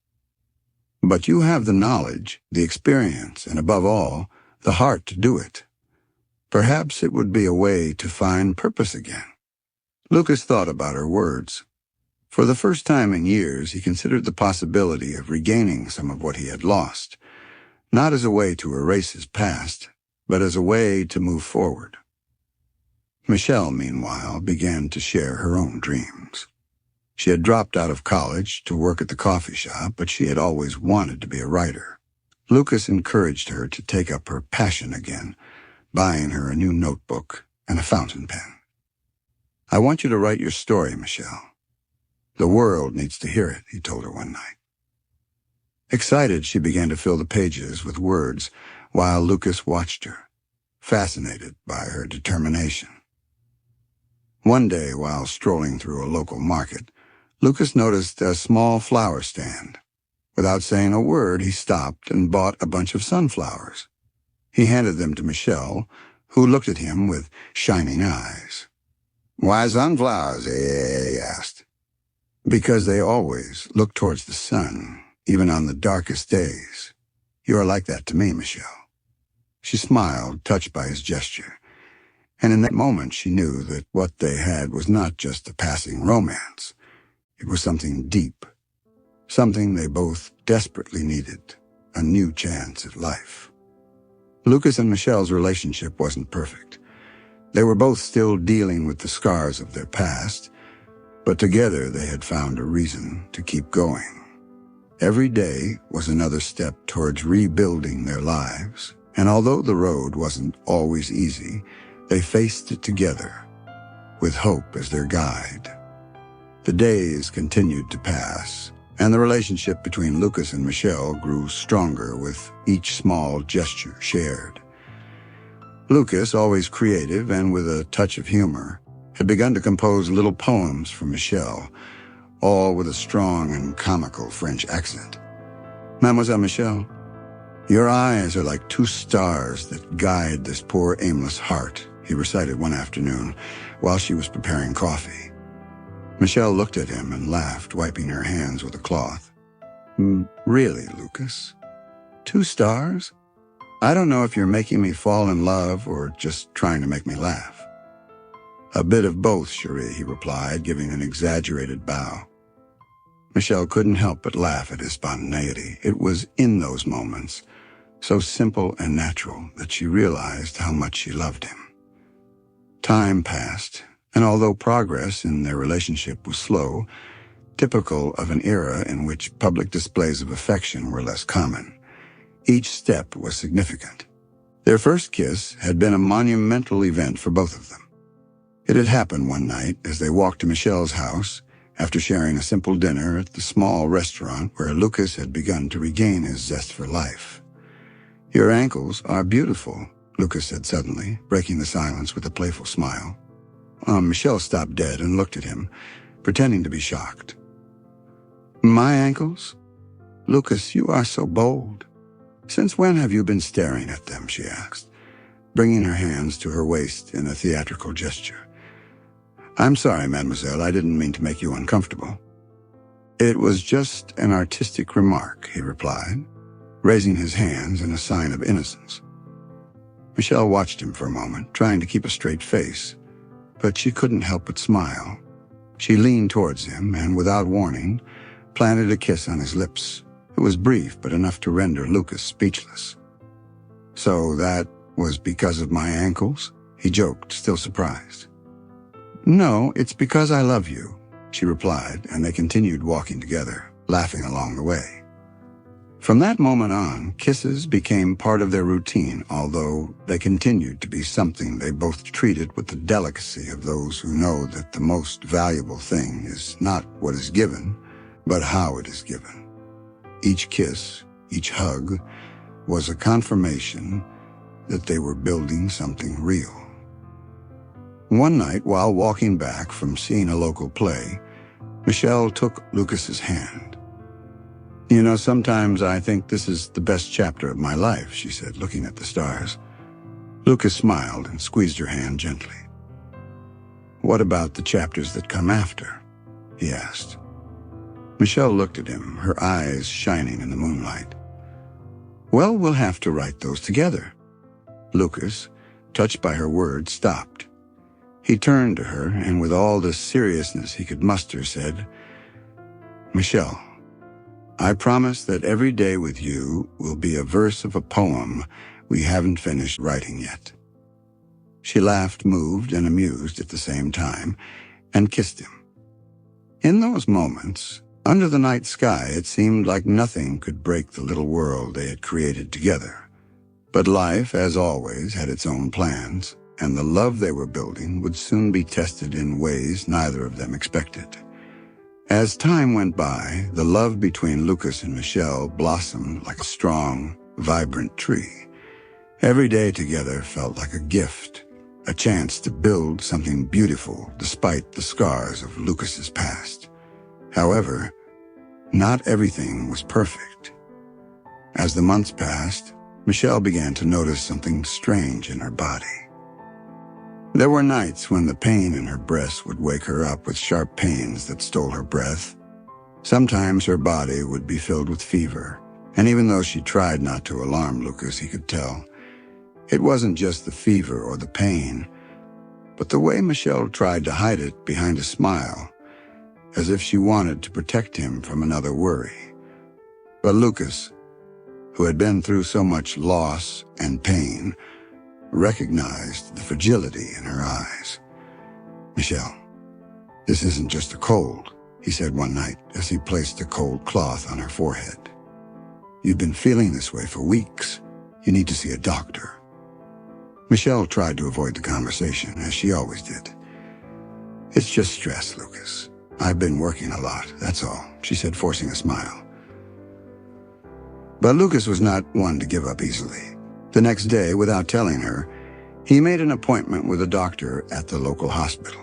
A: But you have the knowledge, the experience, and above all, the heart to do it. Perhaps it would be a way to find purpose again." Lucas thought about her words. For the first time in years, he considered the possibility of regaining some of what he had lost, not as a way to erase his past, but as a way to move forward. Michelle, meanwhile, began to share her own dreams. She had dropped out of college to work at the coffee shop, but she had always wanted to be a writer. Lucas encouraged her to take up her passion again, buying her a new notebook and a fountain pen. I want you to write your story, Michelle. The world needs to hear it, he told her one night. Excited, she began to fill the pages with words while Lucas watched her, fascinated by her determination. One day, while strolling through a local market, Lucas noticed a small flower stand. Without saying a word, he stopped and bought a bunch of sunflowers. He handed them to Michelle, who looked at him with shining eyes. "Why sunflowers?" he asked. "Because they always look towards the sun, even on the darkest days. You are like that to me, Michelle." She smiled, touched by his gesture, and in that moment she knew that what they had was not just a passing romance. It was something deep, something they both desperately needed, a new chance at life. Lucas and Michelle's relationship wasn't perfect. They were both still dealing with the scars of their past, but together they had found a reason to keep going. Every day was another step towards rebuilding their lives, and although the road wasn't always easy, they faced it together, with hope as their guide. The days continued to pass, and the relationship between Lucas and Michelle grew stronger with each small gesture shared. Lucas, always creative and with a touch of humor, had begun to compose little poems for Michelle, all with a strong and comical French accent. "Mademoiselle Michelle, your eyes are like two stars that guide this poor aimless heart," he recited one afternoon while she was preparing coffee. Michelle looked at him and laughed, wiping her hands with a cloth. "Really, Lucas? 2 stars? I don't know if you're making me fall in love or just trying to make me laugh." "A bit of both, chérie," he replied, giving an exaggerated bow. Michelle couldn't help but laugh at his spontaneity. It was in those moments, so simple and natural, that she realized how much she loved him. Time passed, and although progress in their relationship was slow, typical of an era in which public displays of affection were less common, each step was significant. Their first kiss had been a monumental event for both of them. It had happened one night as they walked to Michelle's house after sharing a simple dinner at the small restaurant where Lucas had begun to regain his zest for life. "Your ankles are beautiful," Lucas said suddenly, breaking the silence with a playful smile. Michelle stopped dead and looked at him, pretending to be shocked. "My ankles? Lucas, you are so bold. Since when have you been staring at them?" she asked, bringing her hands to her waist in a theatrical gesture. "I'm sorry, mademoiselle, I didn't mean to make you uncomfortable." "It was just an artistic remark," he replied, raising his hands in a sign of innocence. Michelle watched him for a moment, trying to keep a straight face, but she couldn't help but smile. She leaned towards him and, without warning, planted a kiss on his lips. It was brief, but enough to render Lucas speechless. "So that was because of my ankles?" he joked, still surprised. "No, it's because I love you," she replied, and they continued walking together, laughing along the way. From that moment on, kisses became part of their routine, although they continued to be something they both treated with the delicacy of those who know that the most valuable thing is not what is given, but how it is given. Each kiss, each hug, was a confirmation that they were building something real. One night, while walking back from seeing a local play, Michelle took Lucas's hand. "You know, sometimes I think this is the best chapter of my life," she said, looking at the stars. Lucas smiled and squeezed her hand gently. "What about the chapters that come after?" he asked. Michelle looked at him, her eyes shining in the moonlight. "Well, we'll have to write those together." Lucas, touched by her words, stopped. He turned to her and, with all the seriousness he could muster, said, "Michelle, I promise that every day with you will be a verse of a poem we haven't finished writing yet." She laughed, moved and amused at the same time, and kissed him. In those moments, under the night sky, it seemed like nothing could break the little world they had created together. But life, as always, had its own plans, and the love they were building would soon be tested in ways neither of them expected. As time went by, the love between Lucas and Michelle blossomed like a strong, vibrant tree. Every day together felt like a gift, a chance to build something beautiful despite the scars of Lucas's past. However, not everything was perfect. As the months passed, Michelle began to notice something strange in her body. There were nights when the pain in her breast would wake her up with sharp pains that stole her breath. Sometimes her body would be filled with fever, and even though she tried not to alarm Lucas, he could tell. It wasn't just the fever or the pain, but the way Michelle tried to hide it behind a smile, as if she wanted to protect him from another worry. But Lucas, who had been through so much loss and pain, recognized the fragility in her eyes. "Michelle, this isn't just a cold," he said one night as he placed a cold cloth on her forehead. "You've been feeling this way for weeks. You need to see a doctor." Michelle tried to avoid the conversation, as she always did. "It's just stress, Lucas. I've been working a lot, that's all," she said, forcing a smile. But Lucas was not one to give up easily. The next day, without telling her, he made an appointment with a doctor at the local hospital.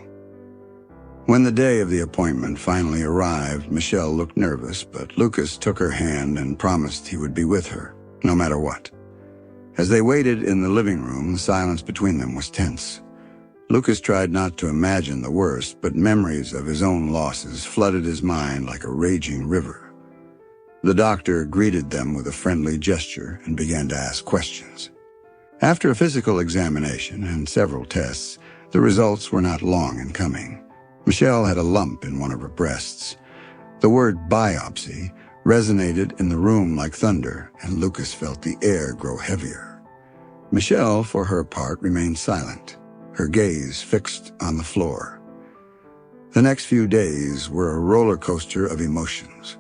A: When the day of the appointment finally arrived, Michelle looked nervous, but Lucas took her hand and promised he would be with her, no matter what. As they waited in the living room, the silence between them was tense. Lucas tried not to imagine the worst, but memories of his own losses flooded his mind like a raging river. The doctor greeted them with a friendly gesture and began to ask questions. After a physical examination and several tests, the results were not long in coming. Michelle had a lump in one of her breasts. The word biopsy resonated in the room like thunder, and Lucas felt the air grow heavier. Michelle, for her part, remained silent, her gaze fixed on the floor. The next few days were a roller coaster of emotions.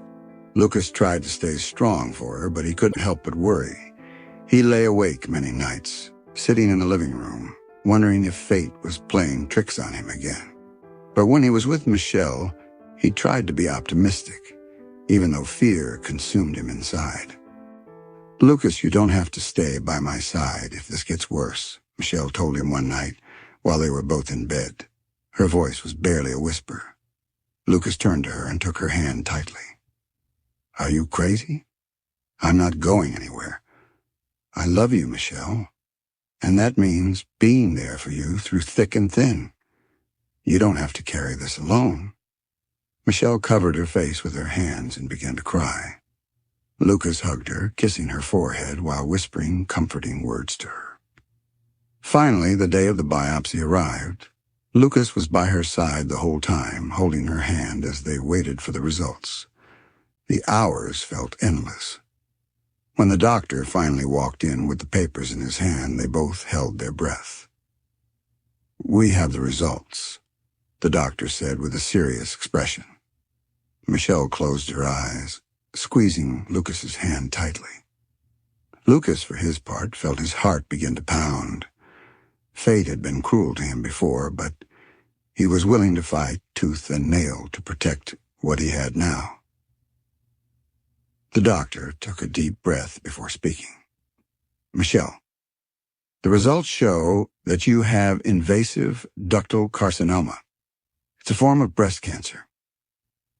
A: Lucas tried to stay strong for her, but he couldn't help but worry. He lay awake many nights, sitting in the living room, wondering if fate was playing tricks on him again. But when he was with Michelle, he tried to be optimistic, even though fear consumed him inside. "Lucas, you don't have to stay by my side if this gets worse," Michelle told him one night while they were both in bed. Her voice was barely a whisper. Lucas turned to her and took her hand tightly. "Are you crazy? I'm not going anywhere. I love you, Michelle, and that means being there for you through thick and thin. You don't have to carry this alone." Michelle covered her face with her hands and began to cry. Lucas hugged her, kissing her forehead while whispering comforting words to her. Finally, the day of the biopsy arrived. Lucas was by her side the whole time, holding her hand as they waited for the results. The hours felt endless. When the doctor finally walked in with the papers in his hand, they both held their breath. "We have the results," the doctor said with a serious expression. Michelle closed her eyes, squeezing Lucas's hand tightly. Lucas, for his part, felt his heart begin to pound. Fate had been cruel to him before, but he was willing to fight tooth and nail to protect what he had now. The doctor took a deep breath before speaking. "Michelle, the results show that you have invasive ductal carcinoma. It's a form of breast cancer."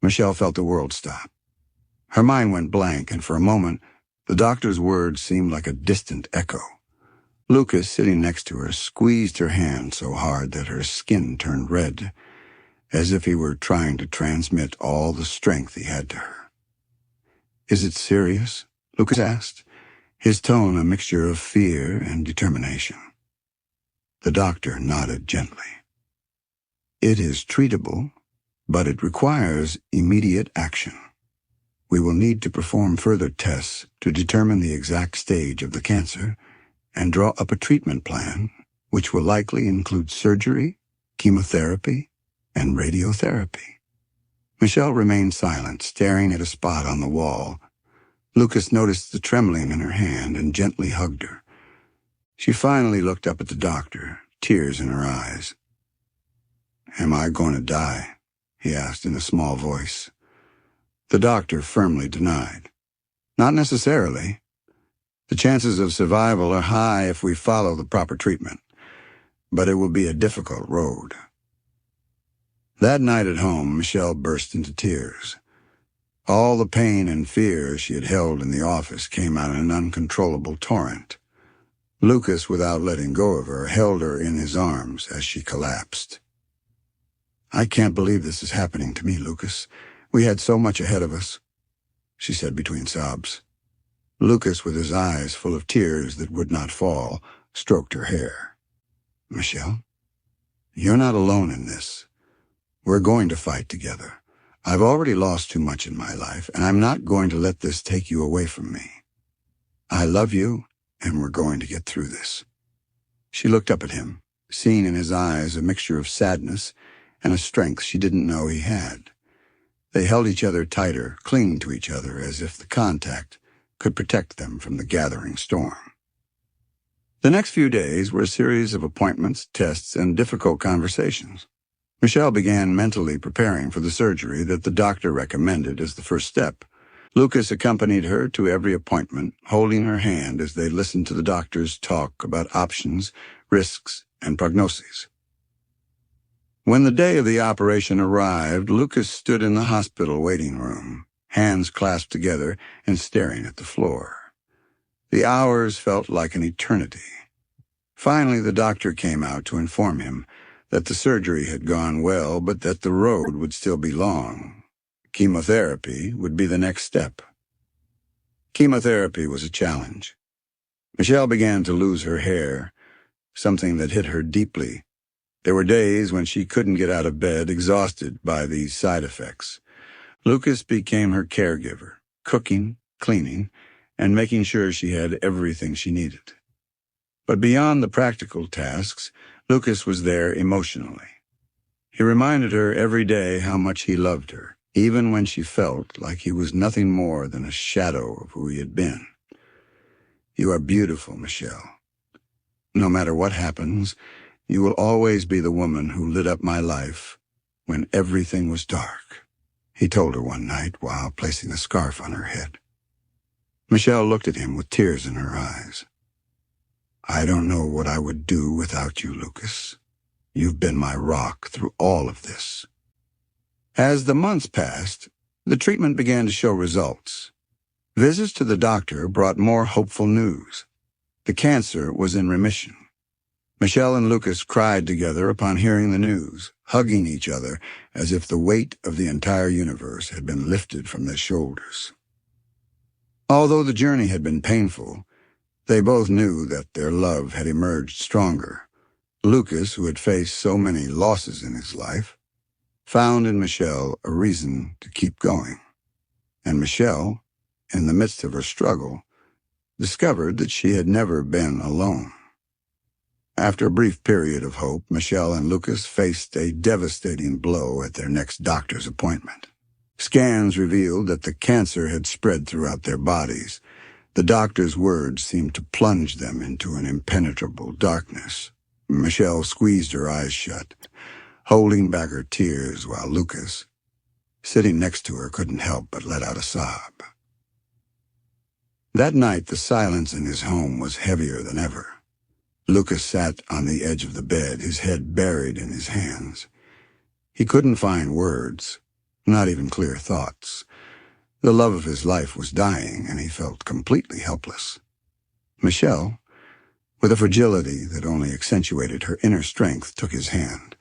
A: Michelle felt the world stop. Her mind went blank, and for a moment, the doctor's words seemed like a distant echo. Lucas, sitting next to her, squeezed her hand so hard that her skin turned red, as if he were trying to transmit all the strength he had to her. "Is it serious?" Lucas asked, his tone a mixture of fear and determination. The doctor nodded gently. "It is treatable, but it requires immediate action. We will need to perform further tests to determine the exact stage of the cancer and draw up a treatment plan, which will likely include surgery, chemotherapy, and radiotherapy." Michelle remained silent, staring at a spot on the wall. Lucas noticed the trembling in her hand and gently hugged her. She finally looked up at the doctor, tears in her eyes. "Am I going to die?" he asked in a small voice. The doctor firmly denied. "Not necessarily. The chances of survival are high if we follow the proper treatment, but it will be a difficult road." That night at home, Michelle burst into tears. All the pain and fear she had held in the office came out in an uncontrollable torrent. Lucas, without letting go of her, held her in his arms as she collapsed. "I can't believe this is happening to me, Lucas. We had so much ahead of us," she said between sobs. Lucas, with his eyes full of tears that would not fall, stroked her hair. "Michelle, you're not alone in this. We're going to fight together. I've already lost too much in my life, and I'm not going to let this take you away from me. I love you, and we're going to get through this." She looked up at him, seeing in his eyes a mixture of sadness and a strength she didn't know he had. They held each other tighter, clinging to each other as if the contact could protect them from the gathering storm. The next few days were a series of appointments, tests, and difficult conversations. Michelle began mentally preparing for the surgery that the doctor recommended as the first step. Lucas accompanied her to every appointment, holding her hand as they listened to the doctors talk about options, risks, and prognoses. When the day of the operation arrived, Lucas stood in the hospital waiting room, hands clasped together and staring at the floor. The hours felt like an eternity. Finally, the doctor came out to inform him that the surgery had gone well, but that the road would still be long. Chemotherapy would be the next step. Chemotherapy was a challenge. Michelle began to lose her hair, something that hit her deeply. There were days when she couldn't get out of bed, exhausted by these side effects. Lucas became her caregiver, cooking, cleaning, and making sure she had everything she needed. But beyond the practical tasks, Lucas was there emotionally. He reminded her every day how much he loved her, even when she felt like he was nothing more than a shadow of who he had been. "You are beautiful, Michelle. No matter what happens, you will always be the woman who lit up my life when everything was dark," he told her one night while placing a scarf on her head. Michelle looked at him with tears in her eyes. "I don't know what I would do without you, Lucas. You've been my rock through all of this." As the months passed, the treatment began to show results. Visits to the doctor brought more hopeful news. The cancer was in remission. Michelle and Lucas cried together upon hearing the news, hugging each other as if the weight of the entire universe had been lifted from their shoulders. Although the journey had been painful, they both knew that their love had emerged stronger. Lucas, who had faced so many losses in his life, found in Michelle a reason to keep going. And Michelle, in the midst of her struggle, discovered that she had never been alone. After a brief period of hope, Michelle and Lucas faced a devastating blow at their next doctor's appointment. Scans revealed that the cancer had spread throughout their bodies. The doctor's words seemed to plunge them into an impenetrable darkness. Michelle squeezed her eyes shut, holding back her tears while Lucas, sitting next to her, couldn't help but let out a sob. That night, the silence in his home was heavier than ever. Lucas sat on the edge of the bed, his head buried in his hands. He couldn't find words, not even clear thoughts. The love of his life was dying, and he felt completely helpless. Michelle, with a fragility that only accentuated her inner strength, took his hand.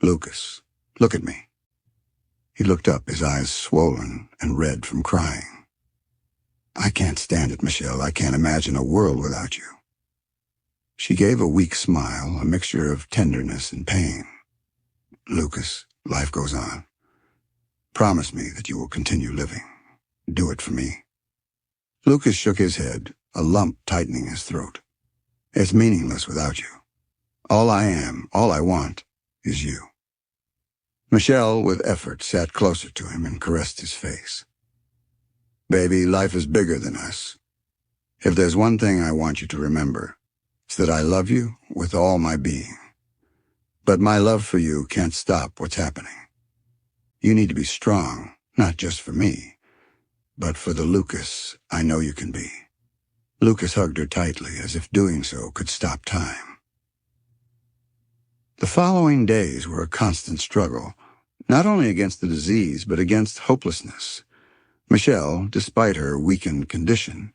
A: "Lucas, look at me." He looked up, his eyes swollen and red from crying. "I can't stand it, Michelle. I can't imagine a world without you." She gave a weak smile, a mixture of tenderness and pain. "Lucas, life goes on. Promise me that you will continue living. Do it for me." Lucas shook his head, a lump tightening his throat. "It's meaningless without you. All I am, all I want, is you." Michelle, with effort, sat closer to him and caressed his face. "Baby, life is bigger than us. If there's one thing I want you to remember, It's that I love you with all my being. But my love for you can't stop what's happening. You need to be strong, not just for me, but for the Lucas I know you can be. Lucas hugged her tightly, as if doing so could stop time. The following days were a constant struggle, not only against the disease, but against hopelessness. Michelle, despite her weakened condition,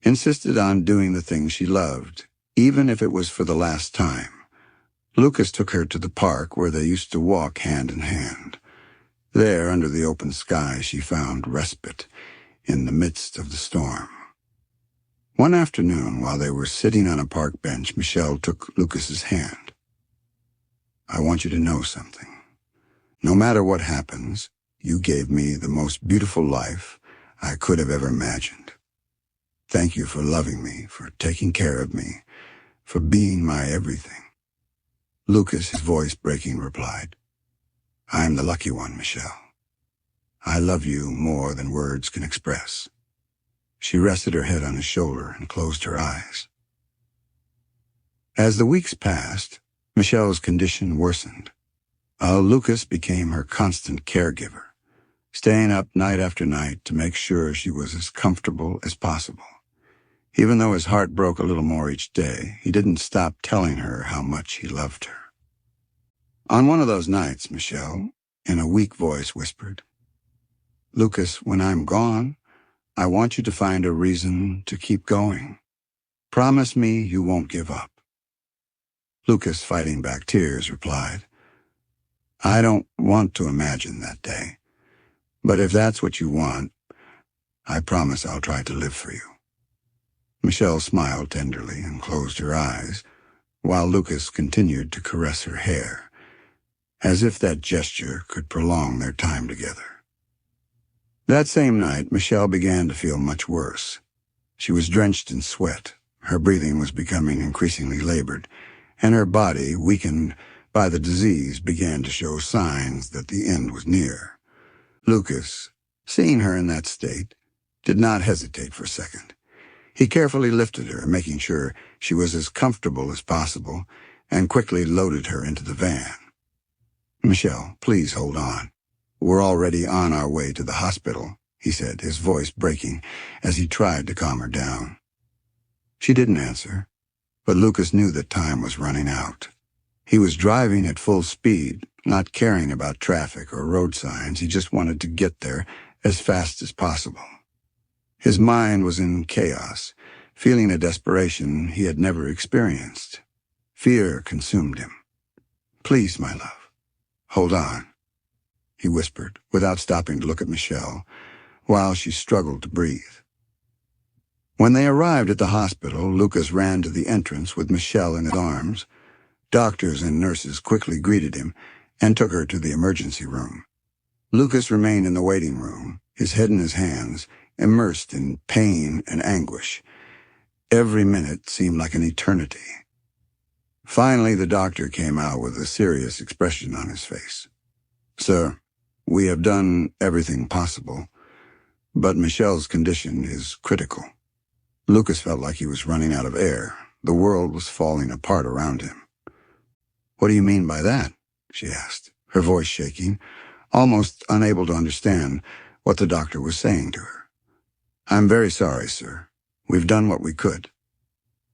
A: insisted on doing the things she loved, even if it was for the last time. Lucas took her to the park where they used to walk hand in hand. There, under the open sky, she found respite in the midst of the storm. One afternoon, while they were sitting on a park bench, Michelle took Lucas's hand. I want you to know something. No matter what happens, you gave me the most beautiful life I could have ever imagined. Thank you for loving me, for taking care of me, for being my everything. Lucas, his voice breaking, replied, I am the lucky one, Michelle. I love you more than words can express. She rested her head on his shoulder and closed her eyes. As the weeks passed, Michelle's condition worsened. Lucas became her constant caregiver, staying up night after night to make sure she was as comfortable as possible. Even though his heart broke a little more each day, he didn't stop telling her how much he loved her. On one of those nights, Michelle, in a weak voice, whispered, Lucas, when I'm gone, I want you to find a reason to keep going. Promise me you won't give up. Lucas, fighting back tears, replied, I don't want to imagine that day, but if that's what you want, I promise I'll try to live for you. Michelle smiled tenderly and closed her eyes, while Lucas continued to caress her hair, as if that gesture could prolong their time together. That same night, Michelle began to feel much worse. She was drenched in sweat, her breathing was becoming increasingly labored, and her body, weakened by the disease, began to show signs that the end was near. Lucas, seeing her in that state, did not hesitate for a second. He carefully lifted her, making sure she was as comfortable as possible, and quickly loaded her into the van. Michelle, please hold on. We're already on our way to the hospital, he said, his voice breaking as he tried to calm her down. She didn't answer, but Lucas knew that time was running out. He was driving at full speed, not caring about traffic or road signs. He just wanted to get there as fast as possible. His mind was in chaos, feeling a desperation he had never experienced. Fear consumed him. Please, my love. Hold on, he whispered, without stopping to look at Michelle, while she struggled to breathe. When they arrived at the hospital, Lucas ran to the entrance with Michelle in his arms. Doctors and nurses quickly greeted him and took her to the emergency room. Lucas remained in the waiting room, his head in his hands, immersed in pain and anguish. Every minute seemed like an eternity. Finally, the doctor came out with a serious expression on his face. Sir, we have done everything possible, but Michelle's condition is critical. Lucas felt like he was running out of air. The world was falling apart around him. What do you mean by that? She asked, her voice shaking, almost unable to understand what the doctor was saying to her. I'm very sorry, sir. We've done what we could,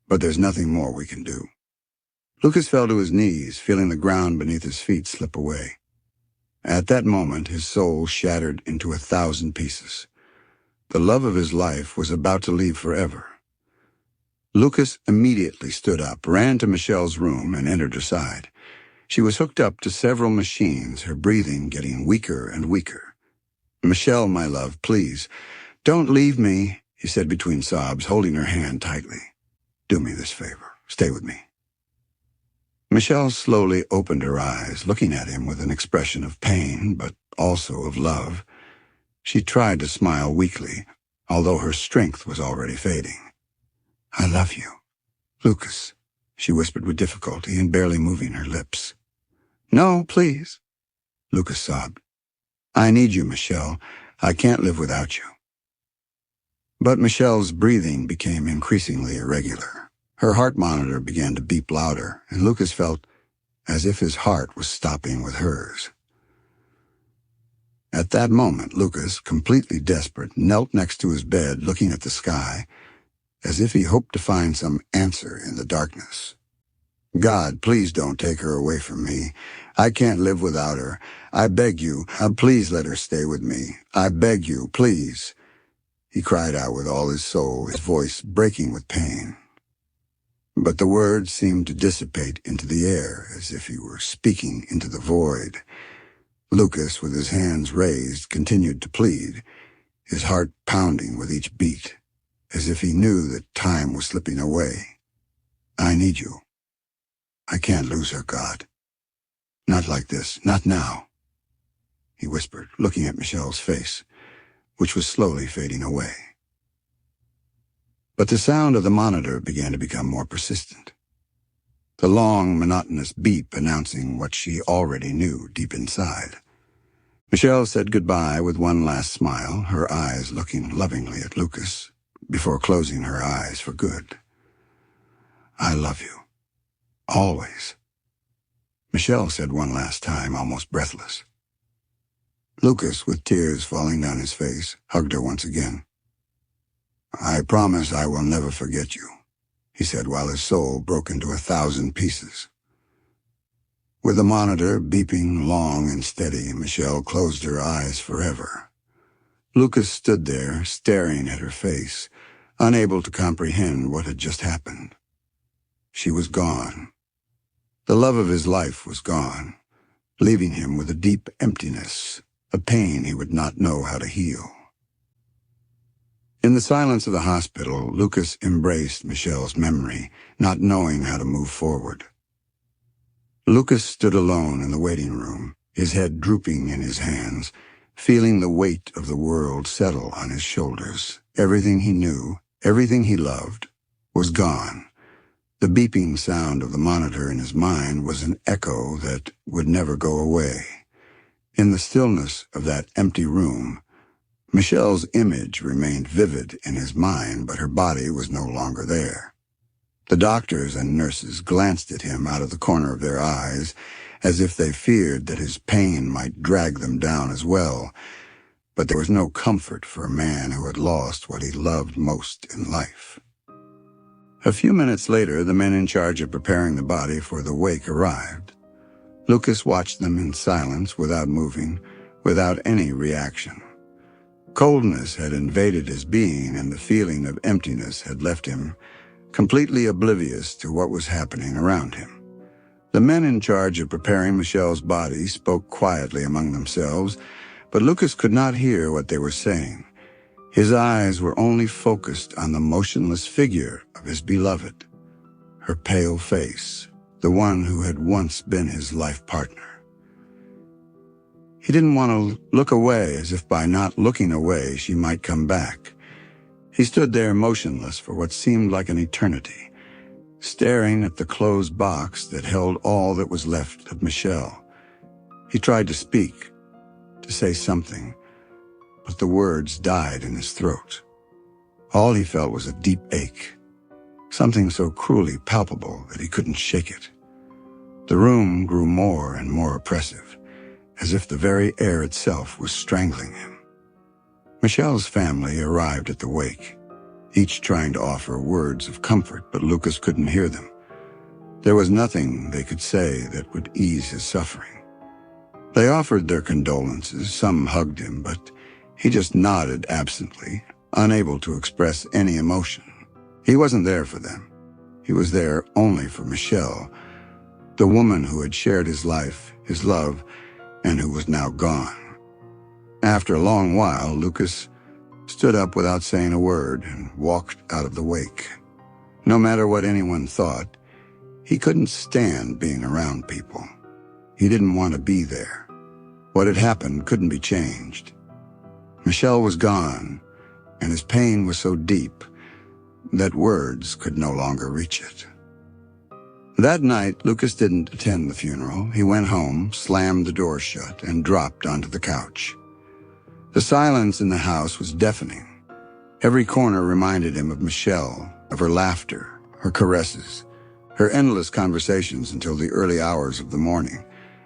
A: but there's nothing more we can do. Lucas fell to his knees, feeling the ground beneath his feet slip away. At that moment, his soul shattered into 1,000 pieces. The love of his life was about to leave forever. Lucas immediately stood up, ran to Michelle's room, and entered her side. She was hooked up to several machines, her breathing getting weaker and weaker. Michelle, my love, please, don't leave me, he said between sobs, holding her hand tightly. Do me this favor. Stay with me. Michelle slowly opened her eyes, looking at him with an expression of pain, but also of love. She tried to smile weakly, although her strength was already fading. I love you, Lucas, she whispered with difficulty and barely moving her lips. No, please, Lucas sobbed. I need you, Michelle. I can't live without you. But Michelle's breathing became increasingly irregular. Her heart monitor began to beep louder, and Lucas felt as if his heart was stopping with hers. At that moment, Lucas, completely desperate, knelt next to his bed, looking at the sky, as if he hoped to find some answer in the darkness. God, please don't take her away from me. I can't live without her. I beg you, please let her stay with me. I beg you, please. He cried out with all his soul, his voice breaking with pain. But the words seemed to dissipate into the air, as if he were speaking into the void. Lucas, with his hands raised, continued to plead, his heart pounding with each beat, as if he knew that time was slipping away. I need you. I can't lose her, God. Not like this, not now, he whispered, looking at Michelle's face, which was slowly fading away. But the sound of the monitor began to become more persistent. The long, monotonous beep announcing what she already knew deep inside. Michelle said goodbye with one last smile, her eyes looking lovingly at Lucas, before closing her eyes for good. I love you. Always. Michelle said one last time, almost breathless. Lucas, with tears falling down his face, hugged her once again. I promise I will never forget you, he said while his soul broke into 1,000 pieces. With the monitor beeping long and steady, Michelle closed her eyes forever. Lucas stood there, staring at her face, unable to comprehend what had just happened. She was gone. The love of his life was gone, leaving him with a deep emptiness, a pain he would not know how to heal. In the silence of the hospital, Lucas embraced Michelle's memory, not knowing how to move forward. Lucas stood alone in the waiting room, his head drooping in his hands, feeling the weight of the world settle on his shoulders. Everything he knew, everything he loved, was gone. The beeping sound of the monitor in his mind was an echo that would never go away. In the stillness of that empty room, Michelle's image remained vivid in his mind, but her body was no longer there. The doctors and nurses glanced at him out of the corner of their eyes, as if they feared that his pain might drag them down as well, but there was no comfort for a man who had lost what he loved most in life. A few minutes later, the men in charge of preparing the body for the wake arrived. Lucas watched them in silence, without moving, without any reaction. Coldness had invaded his being, and the feeling of emptiness had left him completely oblivious to what was happening around him. The men in charge of preparing Michelle's body spoke quietly among themselves, but Lucas could not hear what they were saying. His eyes were only focused on the motionless figure of his beloved, her pale face, the one who had once been his life partner. He didn't want to look away, as if by not looking away she might come back. He stood there motionless for what seemed like an eternity, staring at the closed box that held all that was left of Michelle. He tried to speak, to say something, but the words died in his throat. All he felt was a deep ache, something so cruelly palpable that he couldn't shake it. The room grew more and more oppressive, as if the very air itself was strangling him. Michelle's family arrived at the wake, each trying to offer words of comfort, but Lucas couldn't hear them. There was nothing they could say that would ease his suffering. They offered their condolences, some hugged him, but he just nodded absently, unable to express any emotion. He wasn't there for them. He was there only for Michelle, the woman who had shared his life, his love, and who was now gone. After a long while, Lucas stood up without saying a word and walked out of the wake. No matter what anyone thought, he couldn't stand being around people. He didn't want to be there. What had happened couldn't be changed. Michelle was gone, and his pain was so deep that words could no longer reach it. That night, Lucas didn't attend the funeral. He went home, slammed the door shut, and dropped onto the couch. The silence in the house was deafening. Every corner reminded him of Michelle, of her laughter, her caresses, her endless conversations until the early hours of the morning.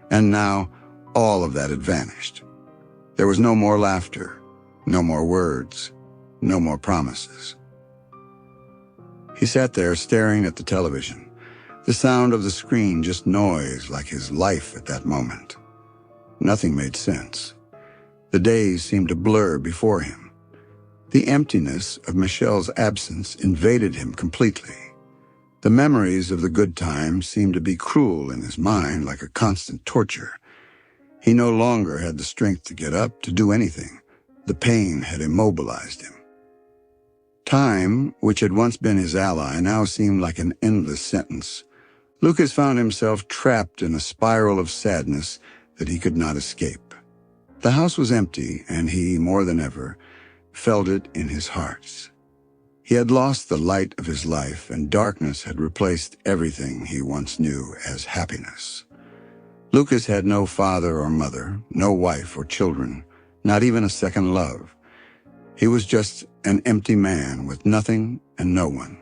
A: And now, all of that had vanished. There was no more laughter, no more words, no more promises. He sat there staring at the television, the sound of the screen just noise like his life at that moment. Nothing made sense. The days seemed to blur before him. The emptiness of Michelle's absence invaded him completely. The memories of the good times seemed to be cruel in his mind, like a constant torture. He no longer had the strength to get up, to do anything. The pain had immobilized him. Time, which had once been his ally, now seemed like an endless sentence. Lucas found himself trapped in a spiral of sadness that he could not escape. The house was empty, and he, more than ever, felt it in his heart. He had lost the light of his life, and darkness had replaced everything he once knew as happiness. Lucas had no father or mother, no wife or children, not even a second love. He was just an empty man with nothing and no one.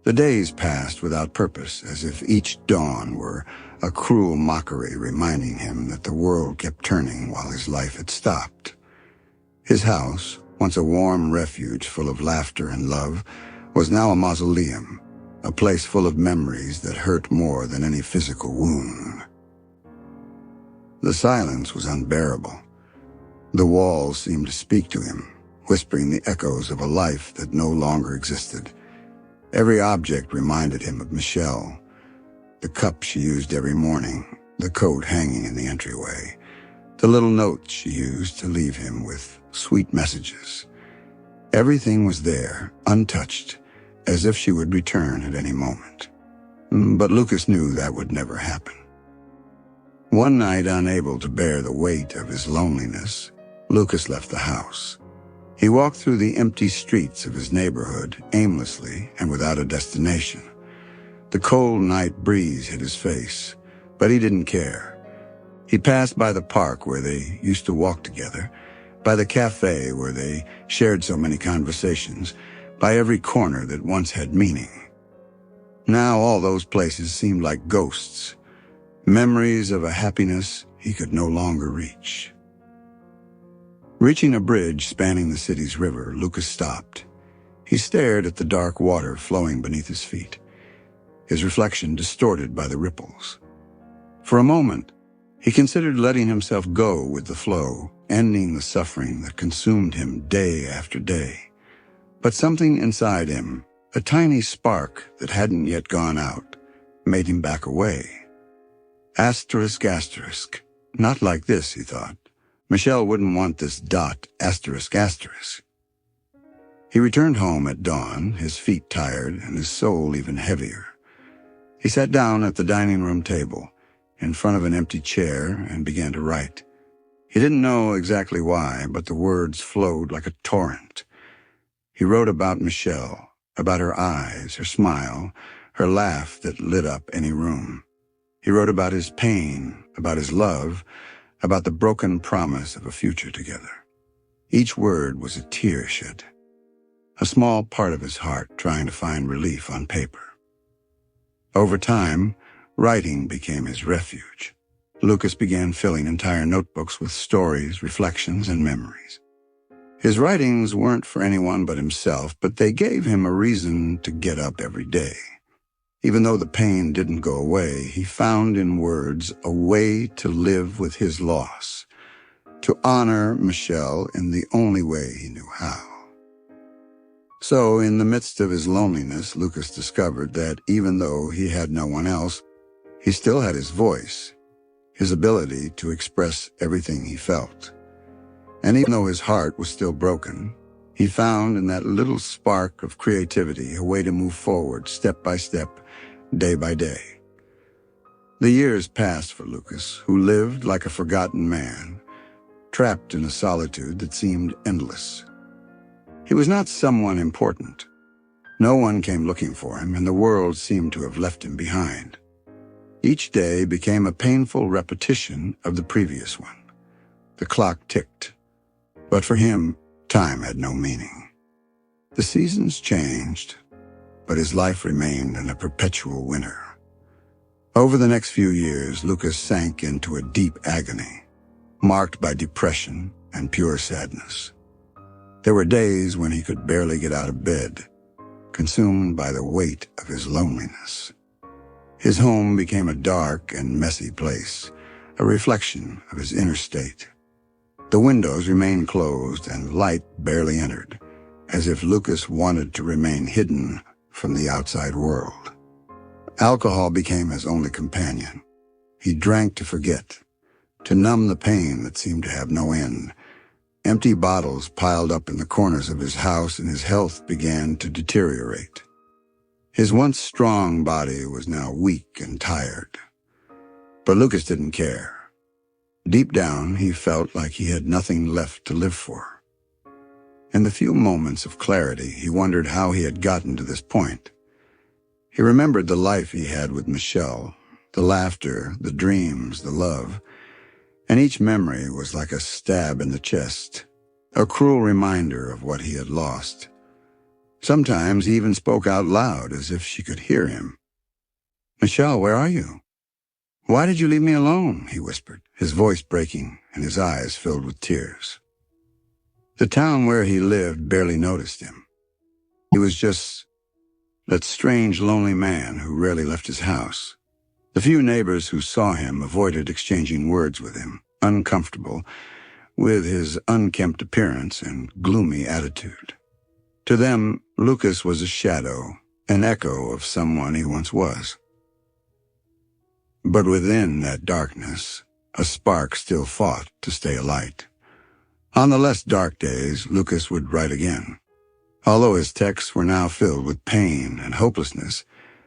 A: The days passed without purpose, as if each dawn were a cruel mockery reminding him that the world kept turning while his life had stopped. His house, once a warm refuge full of laughter and love, was now a mausoleum, a place full of memories that hurt more than any physical wound. The silence was unbearable. The walls seemed to speak to him, whispering the echoes of a life that no longer existed. Every object reminded him of Michelle. The cup she used every morning, the coat hanging in the entryway, the little notes she used to leave him with sweet messages. Everything was there, untouched, as if she would return at any moment. But Lucas knew that would never happen. One night, unable to bear the weight of his loneliness, Lucas left the house. He walked through the empty streets of his neighborhood aimlessly and without a destination. The cold night breeze hit his face, but he didn't care. He passed by the park where they used to walk together, by the cafe where they shared so many conversations, by every corner that once had meaning. Now all those places seemed like ghosts, memories of a happiness he could no longer reach. Reaching a bridge spanning the city's river, Lucas stopped. He stared at the dark water flowing beneath his feet, his reflection distorted by the ripples. For a moment, he considered letting himself go with the flow, ending the suffering that consumed him day after day. But something inside him, a tiny spark that hadn't yet gone out, made him back away. Asterisk, asterisk. Not like this, he thought. Michelle wouldn't want this dot, asterisk, asterisk. He returned home at dawn, his feet tired and his soul even heavier. He sat down at the dining room table, in front of an empty chair, and began to write. He didn't know exactly why, but the words flowed like a torrent. He wrote about Michelle, about her eyes, her smile, her laugh that lit up any room. He wrote about his pain, about his love, about the broken promise of a future together. Each word was a tear shed, a small part of his heart trying to find relief on paper. Over time, writing became his refuge. Lucas began filling entire notebooks with stories, reflections, and memories. His writings weren't for anyone but himself, but they gave him a reason to get up every day. Even though the pain didn't go away, he found in words a way to live with his loss, to honor Michelle in the only way he knew how. So, in the midst of his loneliness, Lucas discovered that even though he had no one else, he still had his voice, his ability to express everything he felt. And even though his heart was still broken, he found in that little spark of creativity a way to move forward step by step, day by day. The years passed for Lucas, who lived like a forgotten man, trapped in a solitude that seemed endless. He was not someone important. No one came looking for him, and the world seemed to have left him behind. Each day became a painful repetition of the previous one. The clock ticked, but for him, time had no meaning. The seasons changed, but his life remained in a perpetual winter. Over the next few years, Lucas sank into a deep agony, marked by depression and pure sadness. There were days when he could barely get out of bed, consumed by the weight of his loneliness. His home became a dark and messy place, a reflection of his inner state. The windows remained closed and light barely entered, as if Lucas wanted to remain hidden from the outside world. Alcohol became his only companion. He drank to forget, to numb the pain that seemed to have no end. Empty bottles piled up in the corners of his house, and his health began to deteriorate. His once strong body was now weak and tired. But Lucas didn't care. Deep down, he felt like he had nothing left to live for. In the few moments of clarity, he wondered how he had gotten to this point. He remembered the life he had with Michelle, the laughter, the dreams, the love, and each memory was like a stab in the chest, a cruel reminder of what he had lost. Sometimes he even spoke out loud as if she could hear him. "Michelle, where are you? Why did you leave me alone?" he whispered, his voice breaking and his eyes filled with tears. The town where he lived barely noticed him. He was just that strange, lonely man who rarely left his house. The few neighbors who saw him avoided exchanging words with him, uncomfortable with his unkempt appearance and gloomy attitude. To them, Lucas was a shadow, an echo of someone he once was. But within that darkness, a spark still fought to stay alight. On the less dark days, Lucas would write again. Although his texts were now filled with pain and hopelessness,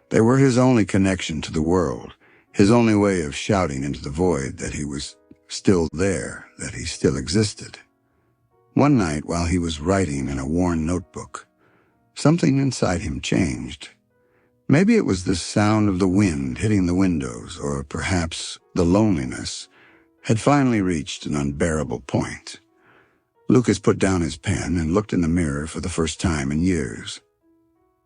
A: they were his only connection to the world, his only way of shouting into the void that he was still there, that he still existed. One night, while he was writing in a worn notebook, something inside him changed. Maybe it was the sound of the wind hitting the windows, or perhaps the loneliness had finally reached an unbearable point. Lucas put down his pen and looked in the mirror for the first time in years.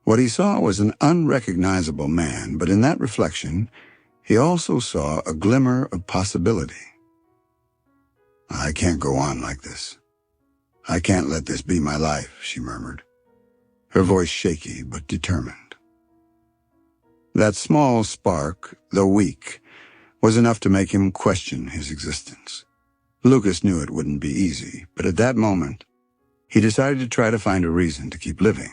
A: What he saw was an unrecognizable man, but in that reflection, he also saw a glimmer of possibility. "I can't go on like this. I can't let this be my life," she murmured, her voice shaky but determined. That small spark, though weak, was enough to make him question his existence. Lucas knew it wouldn't be easy, but at that moment, he decided to try to find a reason to keep living.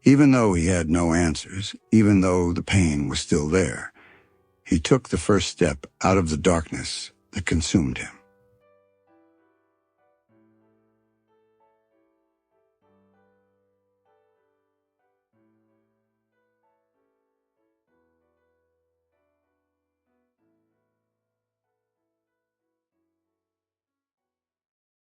A: Even though he had no answers, even though the pain was still there, he took the first step out of the darkness that consumed him.